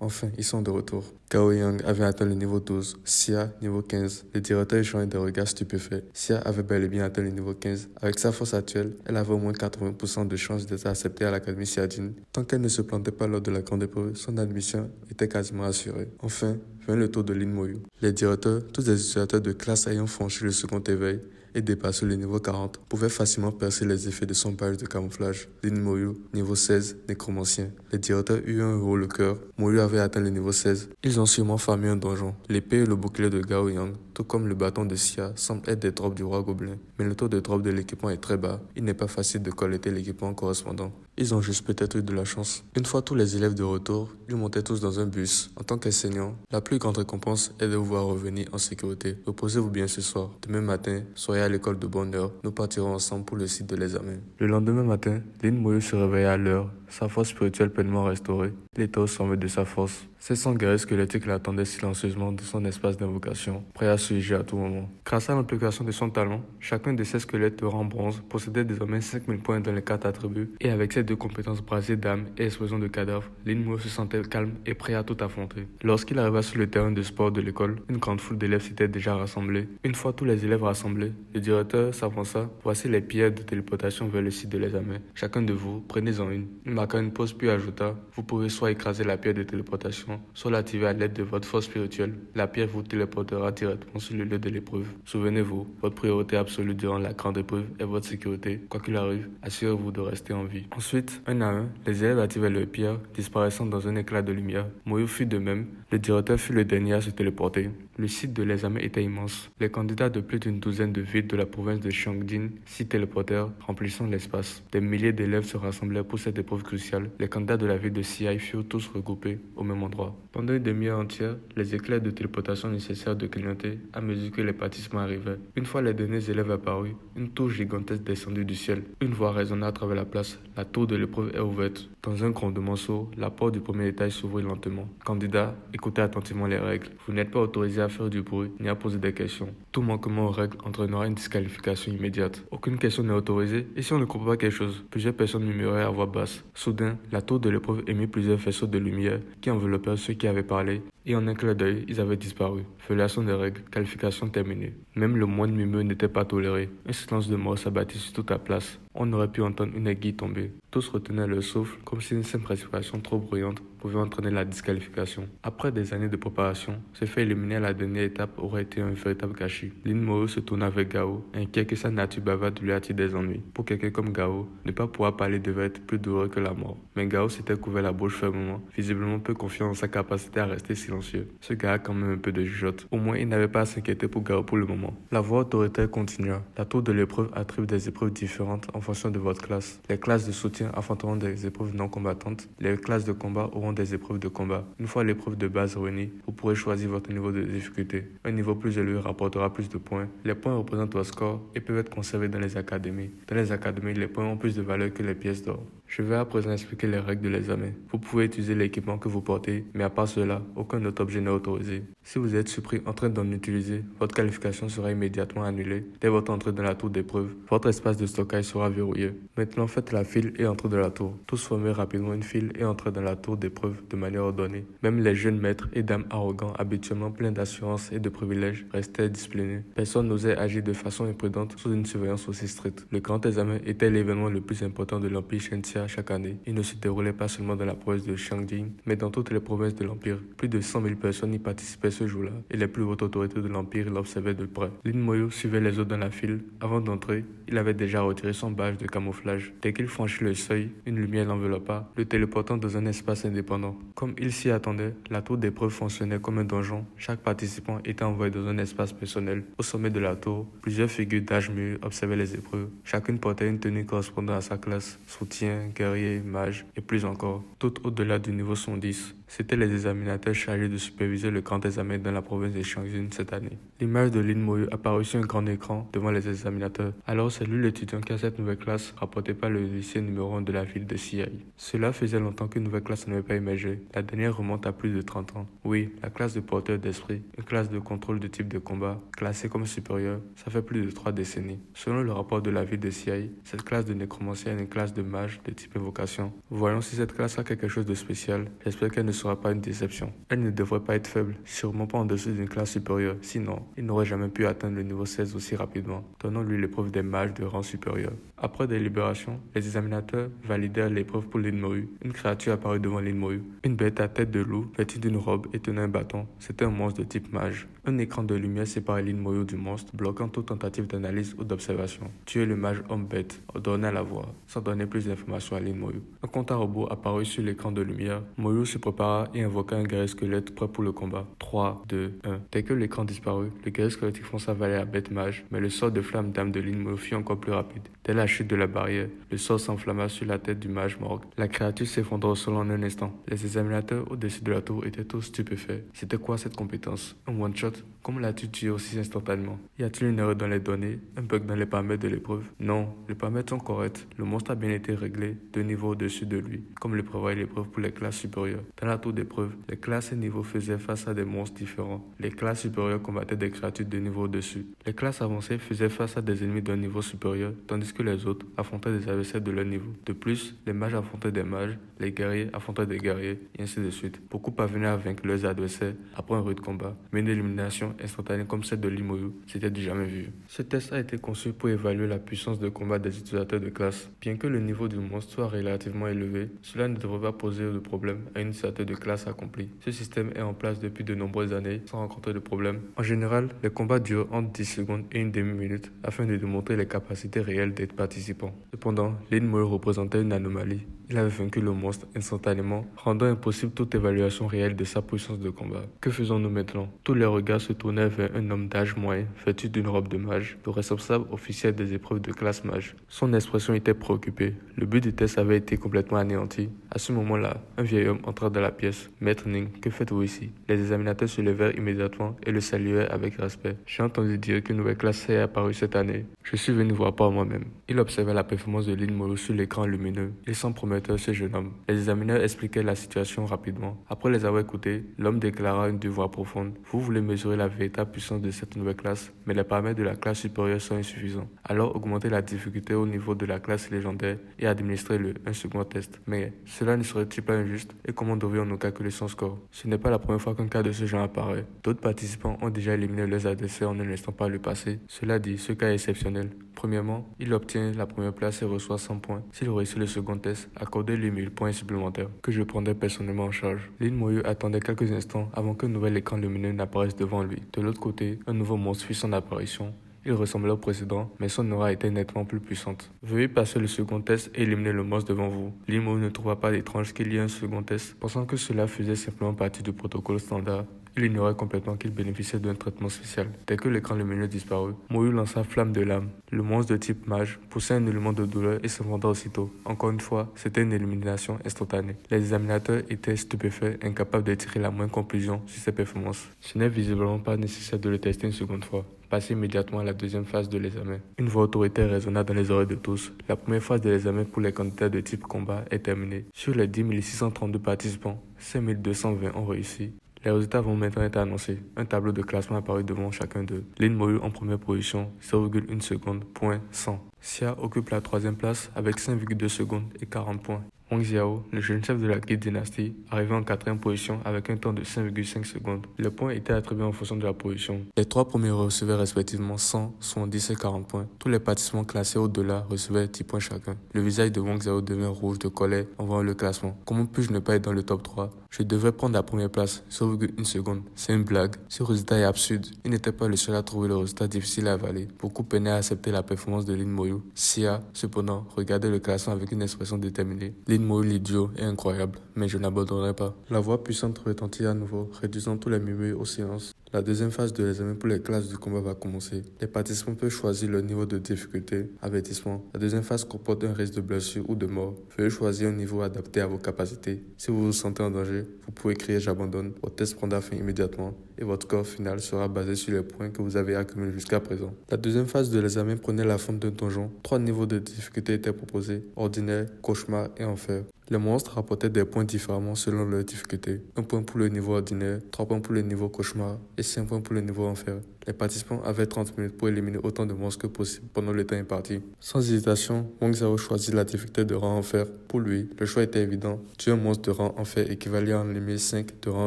A: Enfin, ils sont de retour. Gao Yang avait atteint le niveau 12, Xia niveau 15. Le directeur échangeait des regards stupéfaits. Xia avait bel et bien atteint le niveau 15. Avec sa force actuelle, elle avait au moins 80% de chances d'être acceptée à l'académie Xiajin. Tant qu'elle ne se plantait pas lors de la grande épreuve, son admission était quasiment assurée. Enfin, vint le tour de Lin Moyu. Les directeurs, tous les utilisateurs de classe ayant franchi le second éveil et dépassé le niveau 40, pouvaient facilement percer les effets de son badge de camouflage. Lin Moyu, niveau 16, nécromancien. Les directeurs eurent un haut le cœur. Moyu avait atteint le niveau 16. Ils ont sûrement farmé un donjon. L'épée et le bouclier de Gao Yang, tout comme le bâton de Xia, semblent être des tropes du roi gobelin. Mais le taux de drop de l'équipement est très bas. Il n'est pas facile de collecter l'équipement correspondant. Ils ont juste peut-être eu de la chance. Une fois tous les élèves de retour, ils montaient tous dans un bus. En tant qu'enseignant, la plus grande récompense est de vous voir revenir en sécurité. Reposez-vous bien ce soir. Demain matin, soyez à l'école de bonne heure. Nous partirons ensemble pour le site de l'examen. Le lendemain matin, Lin Moyu se réveilla à l'heure, sa force spirituelle pleinement restaurée. Il était au sommet de sa force. Ses sangs guerriers squelettiques l'attendaient silencieusement dans son espace d'invocation, prêt à surgir à tout moment. Grâce à l'implication de son talent, chacun de ses squelettes de rang bronze possédait désormais 5000 points dans les 4 attributs, et avec ses deux compétences brasier d'âme et explosion de cadavres, Lin Moyu se sentait calme et prêt à tout affronter. Lorsqu'il arriva sur le terrain de sport de l'école, une grande foule d'élèves s'était déjà rassemblée. Une fois tous les élèves rassemblés, le directeur s'avança. Voici les pierres de téléportation vers le site de l'examen. Chacun de vous, prenez-en une. Il marqua une pause puis ajouta: vous pouvez soit écraser la pierre de téléportation, soit l'activer à l'aide de votre force spirituelle. La pierre vous téléportera directement sur le lieu de l'épreuve. Souvenez-vous, votre priorité absolue durant la grande épreuve est votre sécurité. Quoi qu'il arrive, assurez-vous de rester en vie. Ensuite, un à un, les élèves activèrent leurs pierres, disparaissant dans un éclat de lumière. Moyu fit de même. Le directeur fut le dernier à se téléporter. Le site de l'examen était immense. Les candidats de plus d'une douzaine de villes de la province de Xiangdin s'y téléportèrent, remplissant l'espace. Des milliers d'élèves se rassemblèrent pour cette épreuve cruciale. Les candidats de la ville de Siai furent tous regroupés au même endroit. Pendant une demi-heure entière, les éclairs de téléportation nécessaires de clignoter à mesure que les participants arrivaient. Une fois les derniers élèves apparus, une tour gigantesque descendit du ciel. Une voix résonna à travers la place. La tour de l'épreuve est ouverte. Dans un grondement sourd, la porte du premier étage s'ouvrit lentement. Candidat, écoutez attentivement les règles. Vous n'êtes pas autorisé à faire du bruit ni à poser des questions. Tout manquement aux règles entraînera une disqualification immédiate. Aucune question n'est autorisée et si on ne comprend pas quelque chose, plusieurs personnes murmuraient à voix basse. Soudain, la tour de l'épreuve émit plusieurs faisceaux de lumière qui enveloppèrent ceux qui avaient parlé Et en un clin d'œil, ils avaient disparu. Violation des règles, qualification terminée. Même le moindre mimeux n'était pas toléré. Un silence de mort s'abattit sur toute la place. On aurait pu entendre une aiguille tomber. Tous retenaient leur souffle, comme si une simple respiration trop bruyante pouvait entraîner la disqualification. Après des années de préparation, se faire éliminer à la dernière étape aurait été un véritable gâchis. Lin Moyo se tourna vers Gao, inquiet que sa nature bavarde lui attire des ennuis. Pour quelqu'un comme Gao, ne pas pouvoir parler devait être plus douloureux que la mort. Mais Gao s'était couvert la bouche fermement, visiblement peu confiant en sa capacité à rester silencieux. Ce gars a quand même un peu de jugeote. Au moins, il n'avait pas à s'inquiéter pour Gao pour le moment. La voix autoritaire continua. La tour de l'épreuve attribue des épreuves différentes en fonction de votre classe. Les classes de soutien affronteront des épreuves non combattantes. Les classes de combat auront des épreuves de combat. Une fois l'épreuve de base réunie, vous pourrez choisir votre niveau de difficulté. Un niveau plus élevé rapportera plus de points. Les points représentent votre score et peuvent être conservés dans les académies. Dans les académies, les points ont plus de valeur que les pièces d'or. Je vais à présent expliquer les règles de l'examen. Vous pouvez utiliser l'équipement que vous portez, mais à part cela, aucun autre objet n'est autorisé. Si vous êtes surpris en train d'en utiliser, votre qualification sera immédiatement annulée. Dès votre entrée dans la tour d'épreuve, votre espace de stockage sera verrouillé. Maintenant, faites la file et entrez dans la tour. Tous formez rapidement une file et entrez dans la tour d'épreuve de manière ordonnée. Même les jeunes maîtres et dames arrogants, habituellement pleins d'assurance et de privilèges, restaient disciplinés. Personne n'osait agir de façon imprudente sous une surveillance aussi stricte. Le grand examen était l'événement le plus important de l'Empire Shenxia chaque année. Il ne se déroulait pas seulement dans la province de Shangjing, mais dans toutes les provinces de l'Empire. Plus de 100 000 personnes y participaient ce jour-là, et les plus hautes autorités de l'Empire l'observaient de près. Lin Moyo suivait les autres dans la file. Avant d'entrer, il avait déjà retiré son badge de camouflage. Dès qu'il franchit le seuil, une lumière l'enveloppa, le téléportant dans un espace indépendant. Comme il s'y attendait, la tour d'épreuve fonctionnait comme un donjon. Chaque participant était envoyé dans un espace personnel. Au sommet de la tour, plusieurs figures d'âge mûr observaient les épreuves. Chacune portait une tenue correspondant à sa classe, soutien, guerrier, mage et plus encore, tout au-delà du niveau 110. C'étaient les examinateurs chargés de superviser le grand examen dans la province de Shangjin cette année. L'image de Lin Moyo apparut sur un grand écran devant les examinateurs. Alors c'est lui l'étudiant qui a cette nouvelle classe, rapporté par le lycée numéro 1 de la ville de Xi'ai. Cela faisait longtemps qu'une nouvelle classe n'avait pas émergé. La dernière remonte à plus de 30 ans. Oui, la classe de porteur d'esprit, une classe de contrôle de type de combat, classée comme supérieure, ça fait plus de 3 décennies. Selon le rapport de la ville de Xi'ai, cette classe de nécromancien est une classe de mage de type évocation. Voyons si cette classe a quelque chose de spécial. J'espère qu'elle ne sera pas une déception. Elle ne devrait pas être faible, sûrement pas en dessous d'une classe supérieure, sinon il n'aurait jamais pu atteindre le niveau 16 aussi rapidement. Donnons-lui l'épreuve des mages de rang supérieur. Après délibération, les examinateurs validèrent l'épreuve pour Lin Moyu. Une créature apparut devant Lin Moyu. Une bête à tête de loup, vêtue d'une robe et tenant un bâton. C'était un monstre de type mage. Un écran de lumière séparait Lin Moyu du monstre, bloquant toute tentative d'analyse ou d'observation. Tuer le mage homme-bête, ordonna la voix, sans donner plus d'informations à Lin Moyu. Un compte à rebours apparut sur l'écran de lumière. Moyu se prépara et invoqua un guerrier squelette prêt pour le combat. 3, 2, 1. Dès que l'écran disparut, le guerrier squelettique fonça vers la bête mage, mais le sort de flamme d'âme de Lin Moyu fut encore plus rapide. Dès la chute de la barrière, le sort s'enflamma sur la tête du mage morgue. La créature s'effondra au sol en un instant. Les examinateurs au-dessus de la tour étaient tous stupéfaits. C'était quoi cette compétence? Un one-shot? Comment l'as-tu tué aussi instantanément? Y a-t-il une erreur dans les données? Un bug dans les paramètres de l'épreuve? Non, les paramètres sont corrects. Le monstre a bien été réglé, 2 niveaux au-dessus de lui, comme le prévoyait l'épreuve pour les classes supérieures. Dans la tour d'épreuve, les classes et niveaux faisaient face à des monstres différents. Les classes supérieures combattaient des créatures de niveau au-dessus. Les classes avancées faisaient face à des ennemis d'un niveau supérieur, tandis que les autres affrontaient des adversaires de leur niveau. De plus, les mages affrontaient des mages, les guerriers affrontaient des guerriers, et ainsi de suite. Beaucoup parvenaient à vaincre leurs adversaires après un rude combat, mais une élimination instantanée comme celle de Lin Moyu, c'était du jamais vu. Ce test a été conçu pour évaluer la puissance de combat des utilisateurs de classe. Bien que le niveau du monstre soit relativement élevé, cela ne devrait pas poser de problème à un utilisateur de classe accompli. Ce système est en place depuis de nombreuses années sans rencontrer de problème. En général, les combats durent entre 10 secondes et une demi-minute afin de démontrer les capacités réelles des participants. Cependant, Lin Moyu représentait une anomalie. Il avait vaincu le monstre instantanément, rendant impossible toute évaluation réelle de sa puissance de combat. Que faisons-nous maintenant? Tous les regards se tournaient vers un homme d'âge moyen, vêtu d'une robe de mage, le responsable officiel des épreuves de classe mage. Son expression était préoccupée. Le but du test avait été complètement anéanti. À ce moment-là, un vieil homme entra dans la pièce. « Maître Ning, que faites-vous ici ?» Les examinateurs se levèrent immédiatement et le saluaient avec respect. « J'ai entendu dire qu'une nouvelle classe est apparue cette année. Je suis venu voir par moi-même. » Il observait la performance de Lin Moyu sur l'écran lumineux. Il s'en promettait prometteur ce jeune homme. Les examineurs expliquaient la situation rapidement. Après les avoir écoutés, l'homme déclara d'une voix profonde: « Vous voulez mesurer la véritable puissance de cette nouvelle classe, mais les paramètres de la classe supérieure sont insuffisants. Alors augmentez la difficulté au niveau de la classe légendaire et administrez-le un second test. Mais cela ne serait-il pas injuste? Et comment devrions-nous calculer son score? Ce n'est pas la première fois qu'un cas de ce genre apparaît. D'autres participants ont déjà éliminé leurs adversaires en un instant par le passé. Cela dit, ce cas est exceptionnel. Premièrement, il obtient la première place et reçoit 100 points. S'il réussit le second test, accordez-lui 1000 points supplémentaires que je prendrai personnellement en charge. Lin Moyu attendait quelques instants avant qu'un nouvel écran lumineux n'apparaisse devant lui. De l'autre côté, un nouveau monstre fit son apparition. Il ressemblait au précédent, mais son aura était nettement plus puissante. Veuillez passer le second test et éliminer le monstre devant vous. Lin Moyu ne trouva pas d'étrange qu'il y ait un second test, pensant que cela faisait simplement partie du protocole standard. Il ignorait complètement qu'il bénéficiait d'un traitement spécial. Dès que l'écran lumineux disparut, Moyu lança Flamme de l'âme. Le monstre de type mage poussait un élément de douleur et s'effondra aussitôt. Encore une fois, c'était une élimination instantanée. Les examinateurs étaient stupéfaits, incapables de tirer la moindre conclusion sur ses performances. Ce n'est visiblement pas nécessaire de le tester une seconde fois. Passez immédiatement à la deuxième phase de l'examen. Une voix autoritaire résonna dans les oreilles de tous. La première phase de l'examen pour les candidats de type combat est terminée. Sur les 10 632 participants, 5 220 ont réussi. Les résultats vont maintenant être annoncés. Un tableau de classement apparu devant chacun d'eux. Lin Moyu en première position, 0,1 seconde, point 100. Xia occupe la troisième place avec 5,2 secondes et 40 points. Wang Xiao, le jeune chef de la Guide Dynasty, arrivait en quatrième position avec un temps de 5,5 secondes. Les points étaient attribués en fonction de la position. Les trois premiers recevaient respectivement 100, 70 et 40 points. Tous les participants classés au-delà recevaient 10 points chacun. Le visage de Wang Xiao devint rouge de colère en voyant le classement. Comment puis-je ne pas être dans le top 3? Je devrais prendre la première place, 0,1 seconde. C'est une blague. Ce résultat est absurde. Il n'était pas le seul à trouver le résultat difficile à avaler. Beaucoup peinaient à accepter la performance de Lin Moyu. Xia, cependant, regardait le classement avec une expression déterminée. Lin Moyu, l'idiot, est incroyable, mais je n'abandonnerai pas. La voix puissante retentit à nouveau, réduisant tous les murmures au silence. La deuxième phase de l'examen pour les classes du combat va commencer. Les participants peuvent choisir le niveau de difficulté. Avertissement. La deuxième phase comporte un risque de blessure ou de mort. Veuillez choisir un niveau adapté à vos capacités. Si vous vous sentez en danger, vous pouvez crier j'abandonne. Votre test prendra fin immédiatement et votre score final sera basé sur les points que vous avez accumulés jusqu'à présent. La deuxième phase de l'examen prenait la forme d'un donjon. 3 niveaux de difficulté étaient proposés: ordinaire, cauchemar et enfer. Les monstres rapportaient des points différemment selon leur difficulté. 1 point pour le niveau ordinaire, 3 points pour le niveau cauchemar et 5 points pour le niveau enfer. Les participants avaient 30 minutes pour éliminer autant de monstres que possible pendant le temps imparti. Sans hésitation, Wang Xiao choisit la difficulté de rang enfer. Pour lui, le choix était évident. Tuer un monstre de rang enfer équivalait à en éliminer 5 de rang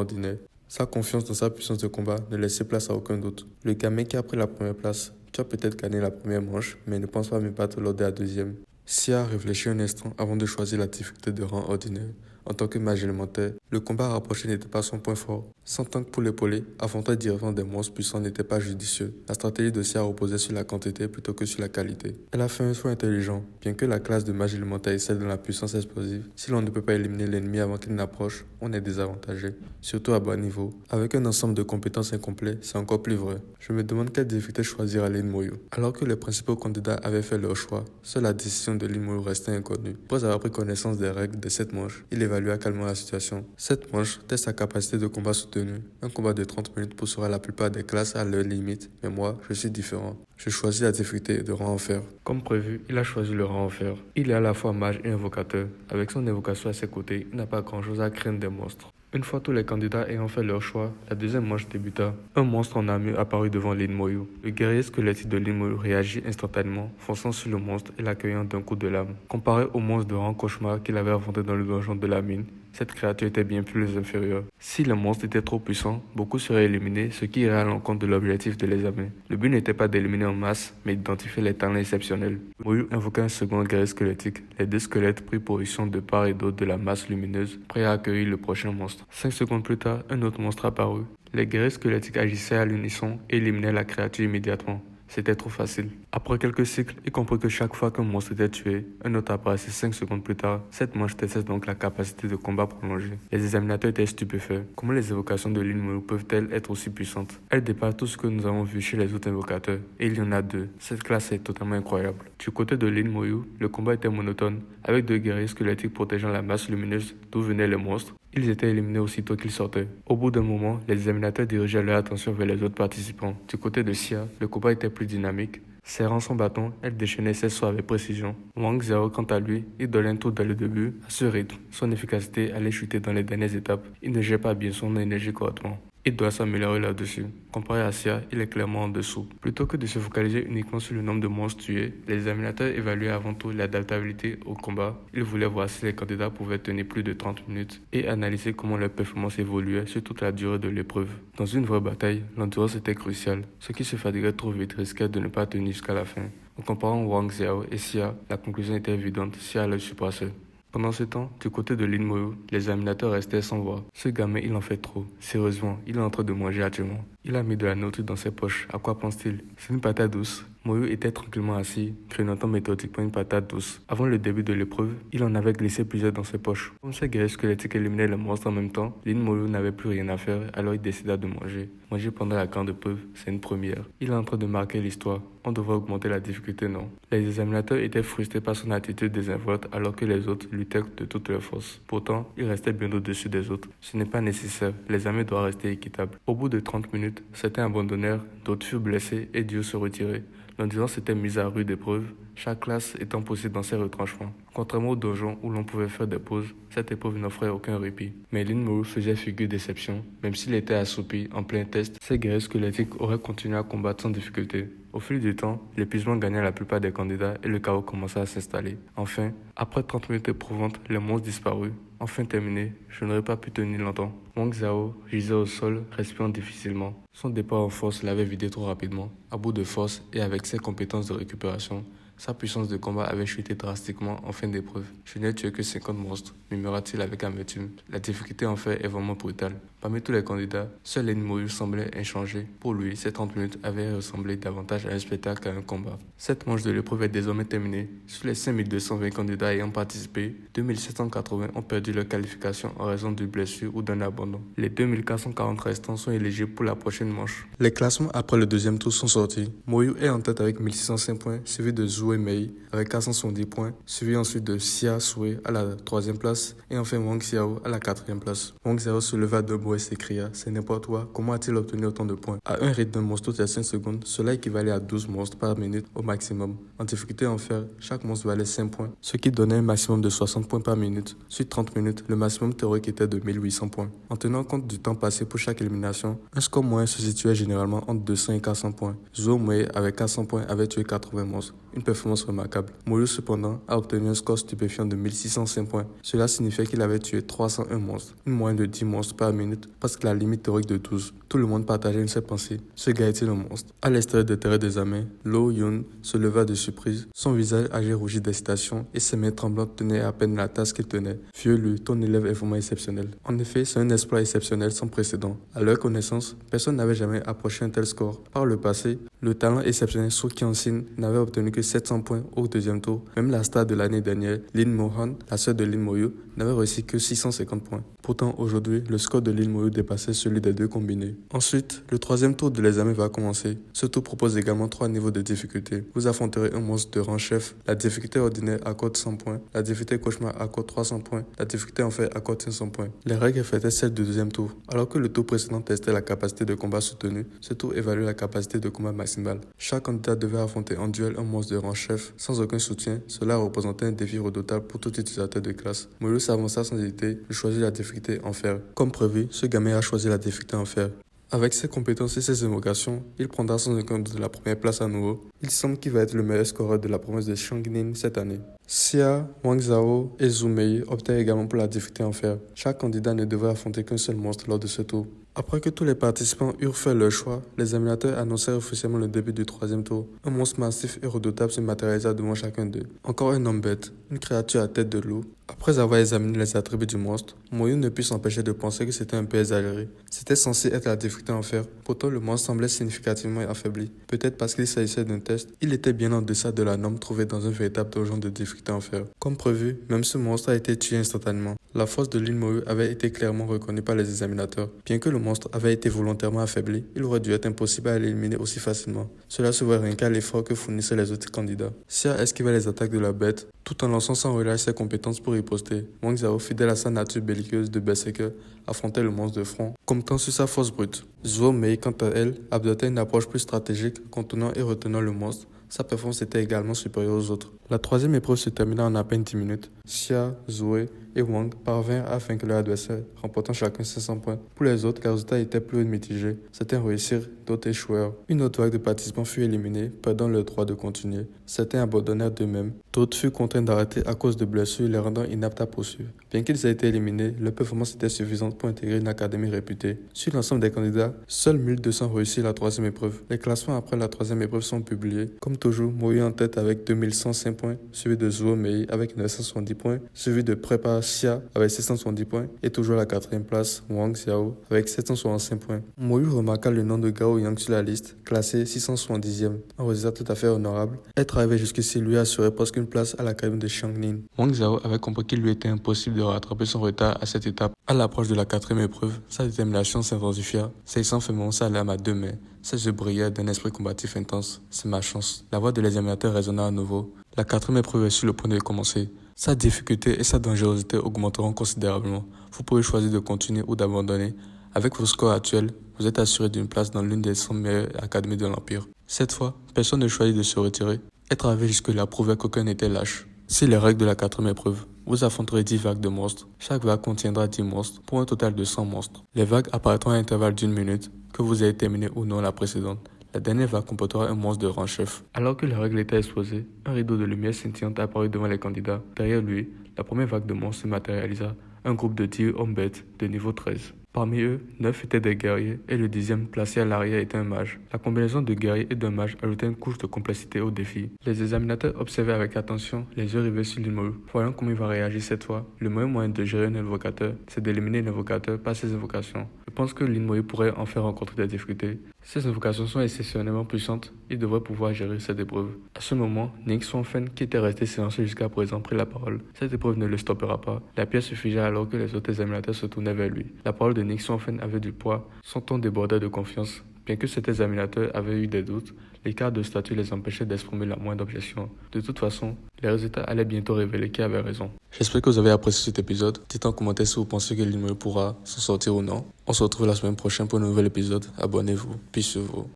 A: ordinaire. Sa confiance dans sa puissance de combat ne laissait place à aucun doute. Le gamin qui a pris la première place, tu as peut-être gagné la première manche, mais ne pense pas me battre lors de la deuxième. Xia réfléchit un instant avant de choisir la difficulté de rang ordinaire. En tant que mage élémentaire, le combat rapproché n'était pas son point fort. Sans tank pour l'épauler, affronter directement des monstres puissants n'était pas judicieux. La stratégie de Xia reposait sur la quantité plutôt que sur la qualité. Elle a fait un choix intelligent. Bien que la classe de mage élémentaire excelle dans la puissance explosive, si l'on ne peut pas éliminer l'ennemi avant qu'il n'approche, on est désavantagé, surtout à bas niveau. Avec un ensemble de compétences incomplet, c'est encore plus vrai. Je me demande quelle difficulté choisir à Lin Moyu. Alors que les principaux candidats avaient fait leur choix, seule la décision de Lin Moyu restait inconnue. Après avoir pris connaissance des règles de cette manche, il évalua calmement la situation. Cette manche teste sa capacité de combat soutenue. Un combat de 30 minutes poussera la plupart des classes à leur limite, mais moi, je suis différent. Je choisis la difficulté de rang enfer. Comme prévu, il a choisi le rang enfer. Il est à la fois mage et invocateur. Avec son invocation à ses côtés, il n'a pas grand-chose à craindre des monstres. Une fois tous les candidats ayant fait leur choix, la deuxième manche débuta. Un monstre en armure apparut devant Lin Moyu. Le guerrier squelettique de Lin Moyu réagit instantanément, fonçant sur le monstre et l'accueillant d'un coup de lame. Comparé au monstre de rang cauchemar qu'il avait affronté dans le donjon de la mine, cette créature était bien plus inférieure. Si le monstre était trop puissant, beaucoup seraient éliminés, ce qui irait à l'encontre de l'objectif de l'examen. Le but n'était pas d'éliminer en masse, mais d'identifier les talents exceptionnels. Moyu invoqua un second guerrier squelettique. Les deux squelettes prirent position de part et d'autre de la masse lumineuse, prêts à accueillir le prochain monstre. 5 secondes plus tard, un autre monstre apparut. Les guerriers squelettiques agissaient à l'unisson et éliminaient la créature immédiatement. C'était trop facile. Après quelques cycles, il comprit que chaque fois qu'un monstre était tué, un autre apparaissait 5 secondes plus tard. Cette manche testait donc la capacité de combat prolongée. Les examinateurs étaient stupéfaits. Comment les évocations de Lin Moyu peuvent-elles être aussi puissantes? Elles dépassent tout ce que nous avons vu chez les autres invocateurs. Et il y en a 2. Cette classe est totalement incroyable. Du côté de Lin Moyu, le combat était monotone, avec 2 guerriers squelettiques protégeant la masse lumineuse d'où venaient les monstres. Ils étaient éliminés aussitôt qu'ils sortaient. Au bout d'un moment, les examinateurs dirigeaient leur attention vers les autres participants. Du côté de Xia, le combat était plus dynamique. Serrant son bâton, elle déchaînait ses sauts avec précision. Wang Xiao, quant à lui, idolait un tour dès le début. À ce rythme, son efficacité allait chuter dans les dernières étapes. Il ne gère pas bien son énergie correctement. Il doit s'améliorer là-dessus. Comparé à Sia, il est clairement en dessous. Plutôt que de se focaliser uniquement sur le nombre de monstres tués, les examinateurs évaluaient avant tout l'adaptabilité au combat. Ils voulaient voir si les candidats pouvaient tenir plus de 30 minutes et analyser comment leur performance évoluait sur toute la durée de l'épreuve. Dans une vraie bataille, l'endurance était cruciale. Ceux qui se fatiguaient trop vite risquaient de ne pas tenir jusqu'à la fin. En comparant Wang Xiao et Sia, la conclusion était évidente, Sia le surpassait. Pendant ce temps, du côté de Lin Moyu, les examinateurs restaient sans voix. Ce gamin, il en fait trop. Sérieusement, il est en train de manger actuellement. Il a mis de la nourriture dans ses poches. À quoi pense-t-il? C'est une patate douce. Moyu était tranquillement assis, grignotant méthodiquement une patate douce. Avant le début de l'épreuve, il en avait glissé plusieurs dans ses poches. Comme ses guerriers squelettiques éliminaient les monstres en même temps, Lin Moyu n'avait plus rien à faire, alors il décida de manger. Manger pendant la grande épreuve, c'est une première. Il est en train de marquer l'histoire. On devrait augmenter la difficulté, non? Les examinateurs étaient frustrés par son attitude désinvolte alors que les autres luttaient de toutes leurs forces. Pourtant, il restait bien au-dessus des autres. Ce n'est pas nécessaire, l'examen doit rester équitable. Au bout de 30 minutes, certains abandonnèrent, d'autres furent blessés et durent se retirer. L'endurance était mise à rude épreuve, chaque classe étant possible dans ses retranchements. Contrairement au donjon où l'on pouvait faire des pauses, cette épreuve n'offrait aucun répit. Mais Lin Moyu faisait figure d'exception. Même s'il était assoupi en plein test, ses guerriers squelettiques auraient continué à combattre sans difficulté. Au fil du temps, l'épuisement gagnait la plupart des candidats et le chaos commença à s'installer. Enfin, après 30 minutes éprouvantes, les monstres disparus. Enfin terminé, je n'aurais pas pu tenir longtemps. Wang Xiao gisait au sol, respirant difficilement. Son départ en force l'avait vidé trop rapidement. À bout de force et avec ses compétences de récupération, sa puissance de combat avait chuté drastiquement en fin d'épreuve. Je n'ai tué que 50 monstres, murmura-t-il avec amertume. La difficulté en fait est vraiment brutale. Parmi tous les candidats, seul Lin Moyu semblait inchangé. Pour lui, ces 30 minutes avaient ressemblé davantage à un spectacle qu'à un combat. Cette manche de l'épreuve est désormais terminée. Sur les 5220 candidats ayant participé, 2780 ont perdu leur qualification en raison d'une blessure ou d'un abandon. Les 2440 restants sont éligibles pour la prochaine manche. Les classements après le deuxième tour sont sortis. Moyu est en tête avec 1605 points, suivi de Zhou Mei avec 470 points, suivi ensuite de Xia Sui à la 3e place et enfin Wang Xiao à la 4e place. Wang Xiao se leva debout et s'écria: c'est n'importe quoi, comment a-t-il obtenu autant de points? À un rythme d'un monstre toutes les 5 secondes, cela équivalait à 12 monstres par minute au maximum. En difficulté en fer, chaque monstre valait 5 points, ce qui donnait un maximum de 60 points par minute. Sur 30 minutes, le maximum théorique était de 1800 points. En tenant compte du temps passé pour chaque élimination, un score moyen se situait généralement entre 200 et 400 points. Zhou Mei avec 400 points avait tué 80 monstres, une performance remarquable. Moyu cependant a obtenu un score stupéfiant de 1605 points. Cela signifiait qu'il avait tué 301 monstres, une moyenne de 10 monstres par minute, presque la limite théorique de 12. Tout le monde partageait une seule pensée: ce gars est-il un monstre? À l'extérieur des terrains d'examen, Lo Yun se leva de surprise. Son visage avait rougi d'excitation et ses mains tremblantes tenaient à peine la tasse qu'il tenait. Vieux, ton élève est vraiment exceptionnel. En effet, c'est un exploit exceptionnel sans précédent. À leur connaissance, personne n'avait jamais approché un tel score. Par le passé, le talent exceptionnel Su Qianxin n'avait obtenu que 700 points au deuxième tour. Même la star de l'année dernière, Lin Mohan, la sœur de Lin Moyu, n'avait réussi que 650 points. Pourtant, aujourd'hui, le score de Lin Moyu dépassait celui des deux combinés. Ensuite, le troisième tour de l'examen va commencer. Ce tour propose également 3 niveaux de difficulté. Vous affronterez un monstre de rang chef. La difficulté ordinaire accorde 100 points. La difficulté cauchemar accorde 300 points. La difficulté en fait accorde 500 points. Les règles reflétaient celles du deuxième tour. Alors que le tour précédent testait la capacité de combat soutenue, ce tour évalue la capacité de combat maximale. Chaque candidat devait affronter en duel un monstre de rang chef sans aucun soutien. Cela représentait un défi redoutable pour tout utilisateur de classe. Moyu s'avança sans hésiter. Il choisit la difficulté en fer. Comme prévu, ce gamin a choisi la difficulté en fer. Avec ses compétences et ses invocations, il prendra sans aucun doute la première place à nouveau. Il semble qu'il va être le meilleur scoreur de la province de Xiangning cette année. Xia, Wang Xiao et Zhou Mei optèrent également pour la difficulté en fer. Chaque candidat ne devait affronter qu'un seul monstre lors de ce tour. Après que tous les participants eurent fait leur choix, les examinateurs annoncèrent officiellement le début du troisième tour. Un monstre massif et redoutable se matérialisa devant chacun d'eux. Encore un homme bête, une créature à tête de loup. Après avoir examiné les attributs du monstre, Moyu ne put s'empêcher de penser que c'était un peu exagéré. C'était censé être la difficulté en fer, pourtant le monstre semblait significativement affaibli. Peut-être parce qu'il s'agissait d'un test, il était bien en deçà de la norme trouvée dans un véritable donjon de difficulté en fer. Comme prévu, même ce monstre a été tué instantanément. La force de Lin Moyu avait été clairement reconnue par les examinateurs. Bien que le monstre avait été volontairement affaibli, il aurait dû être impossible à l'éliminer aussi facilement. Cela se voit rien qu'à l'effort que fournissaient les autres candidats. Xia esquivait les attaques de la bête, tout en lançant sans relâche ses compétences pour riposter. Wang Xiao, fidèle à sa nature belliqueuse de berserker, affrontait le monstre de front, comptant sur sa force brute. Zhou Mei, quant à elle, adoptait une approche plus stratégique, contenant et retenant le monstre, Sa performance était également supérieure aux autres. La troisième épreuve se termina en à peine 10 minutes. Xia, Zoé et Wang parvinrent à vaincre leur adversaire, remportant chacun 500 points. Pour les autres, les résultats étaient plus mitigés. Certains réussirent, d'autres échouèrent. Une autre vague de participants fut éliminée, perdant le droit de continuer. Certains abandonnèrent d'eux-mêmes. D'autres furent contraints d'arrêter à cause de blessures, les rendant inaptes à poursuivre. Bien qu'ils aient été éliminés, leur performance était suffisante pour intégrer une académie réputée. Sur l'ensemble des candidats, seuls 1200 réussirent la troisième épreuve. Les classements après la troisième épreuve sont publiés. Comme toujours, Moyu en tête avec 2105 points, suivi de Zuo Mei avec 970 points, suivi de Prépa Xia avec 670 points et toujours à la quatrième place, Wang Xiao avec 765 points. Moyu remarqua le nom de Gao Yang sur la liste, classé 670e, un résultat tout à fait honorable. Être arrivé jusqu'ici lui assurait presque une place à l'académie de Shangnin. Wang Xiao avait compris qu'il lui était impossible de rattraper son retard à cette étape. À l'approche de la quatrième épreuve, sa détermination s'intensifia. Ses sangs commençaient à l'âme à deux mains. Ses yeux brillaient d'un esprit combatif intense. C'est ma chance. La voix de l'examinateur résonna à nouveau. La quatrième épreuve est sur le point de commencer. Sa difficulté et sa dangerosité augmenteront considérablement. Vous pouvez choisir de continuer ou d'abandonner. Avec vos scores actuels, vous êtes assuré d'une place dans l'une des 100 meilleures académies de l'Empire. Cette fois, personne ne choisit de se retirer. Être arrivé jusque-là prouvait qu'aucun n'était lâche. C'est les règles de la quatrième épreuve. Vous affronterez 10 vagues de monstres. Chaque vague contiendra 10 monstres pour un total de 100 monstres. Les vagues apparaîtront à intervalle d'1 minute, que vous ayez terminé ou non la précédente. La dernière vague comportera un monstre de rang chef. Alors que les règles étaient exposées, un rideau de lumière scintillante apparut devant les candidats. Derrière lui, la première vague de monstres se matérialisa. Un groupe de 10 hommes bêtes de niveau 13. Parmi eux, 9 étaient des guerriers et le 10e, placé à l'arrière, était un mage. La combinaison de guerrier et d'un mage ajoutait une couche de complexité au défi. Les examinateurs observaient avec attention, les yeux rivés sur l'Inmoyu. Voyons comment il va réagir cette fois. Le meilleur moyen de gérer un invocateur, c'est d'éliminer l'invocateur par ses invocations. Je pense que l'Inmoyu pourrait en faire rencontrer des difficultés. Ces invocations sont exceptionnellement puissantes, il devrait pouvoir gérer cette épreuve. À ce moment, Ning Xuanfen, qui était resté silencieux jusqu'à présent, prit la parole. Cette épreuve ne le stoppera pas. La pièce se figea alors que les autres examinateurs se tournaient vers lui. La parole de Ning Xuanfen avait du poids, son ton débordait de confiance. Bien que cet examinateur avait eu des doutes, l'écart de statut les empêchait d'exprimer la moindre objection. De toute façon, les résultats allaient bientôt révéler qui avait raison. J'espère que vous avez apprécié cet épisode. Dites en commentaire si vous pensez que l'Inmoyu pourra s'en sortir ou non. On se retrouve la semaine prochaine pour un nouvel épisode. Abonnez-vous. Peace sur vous.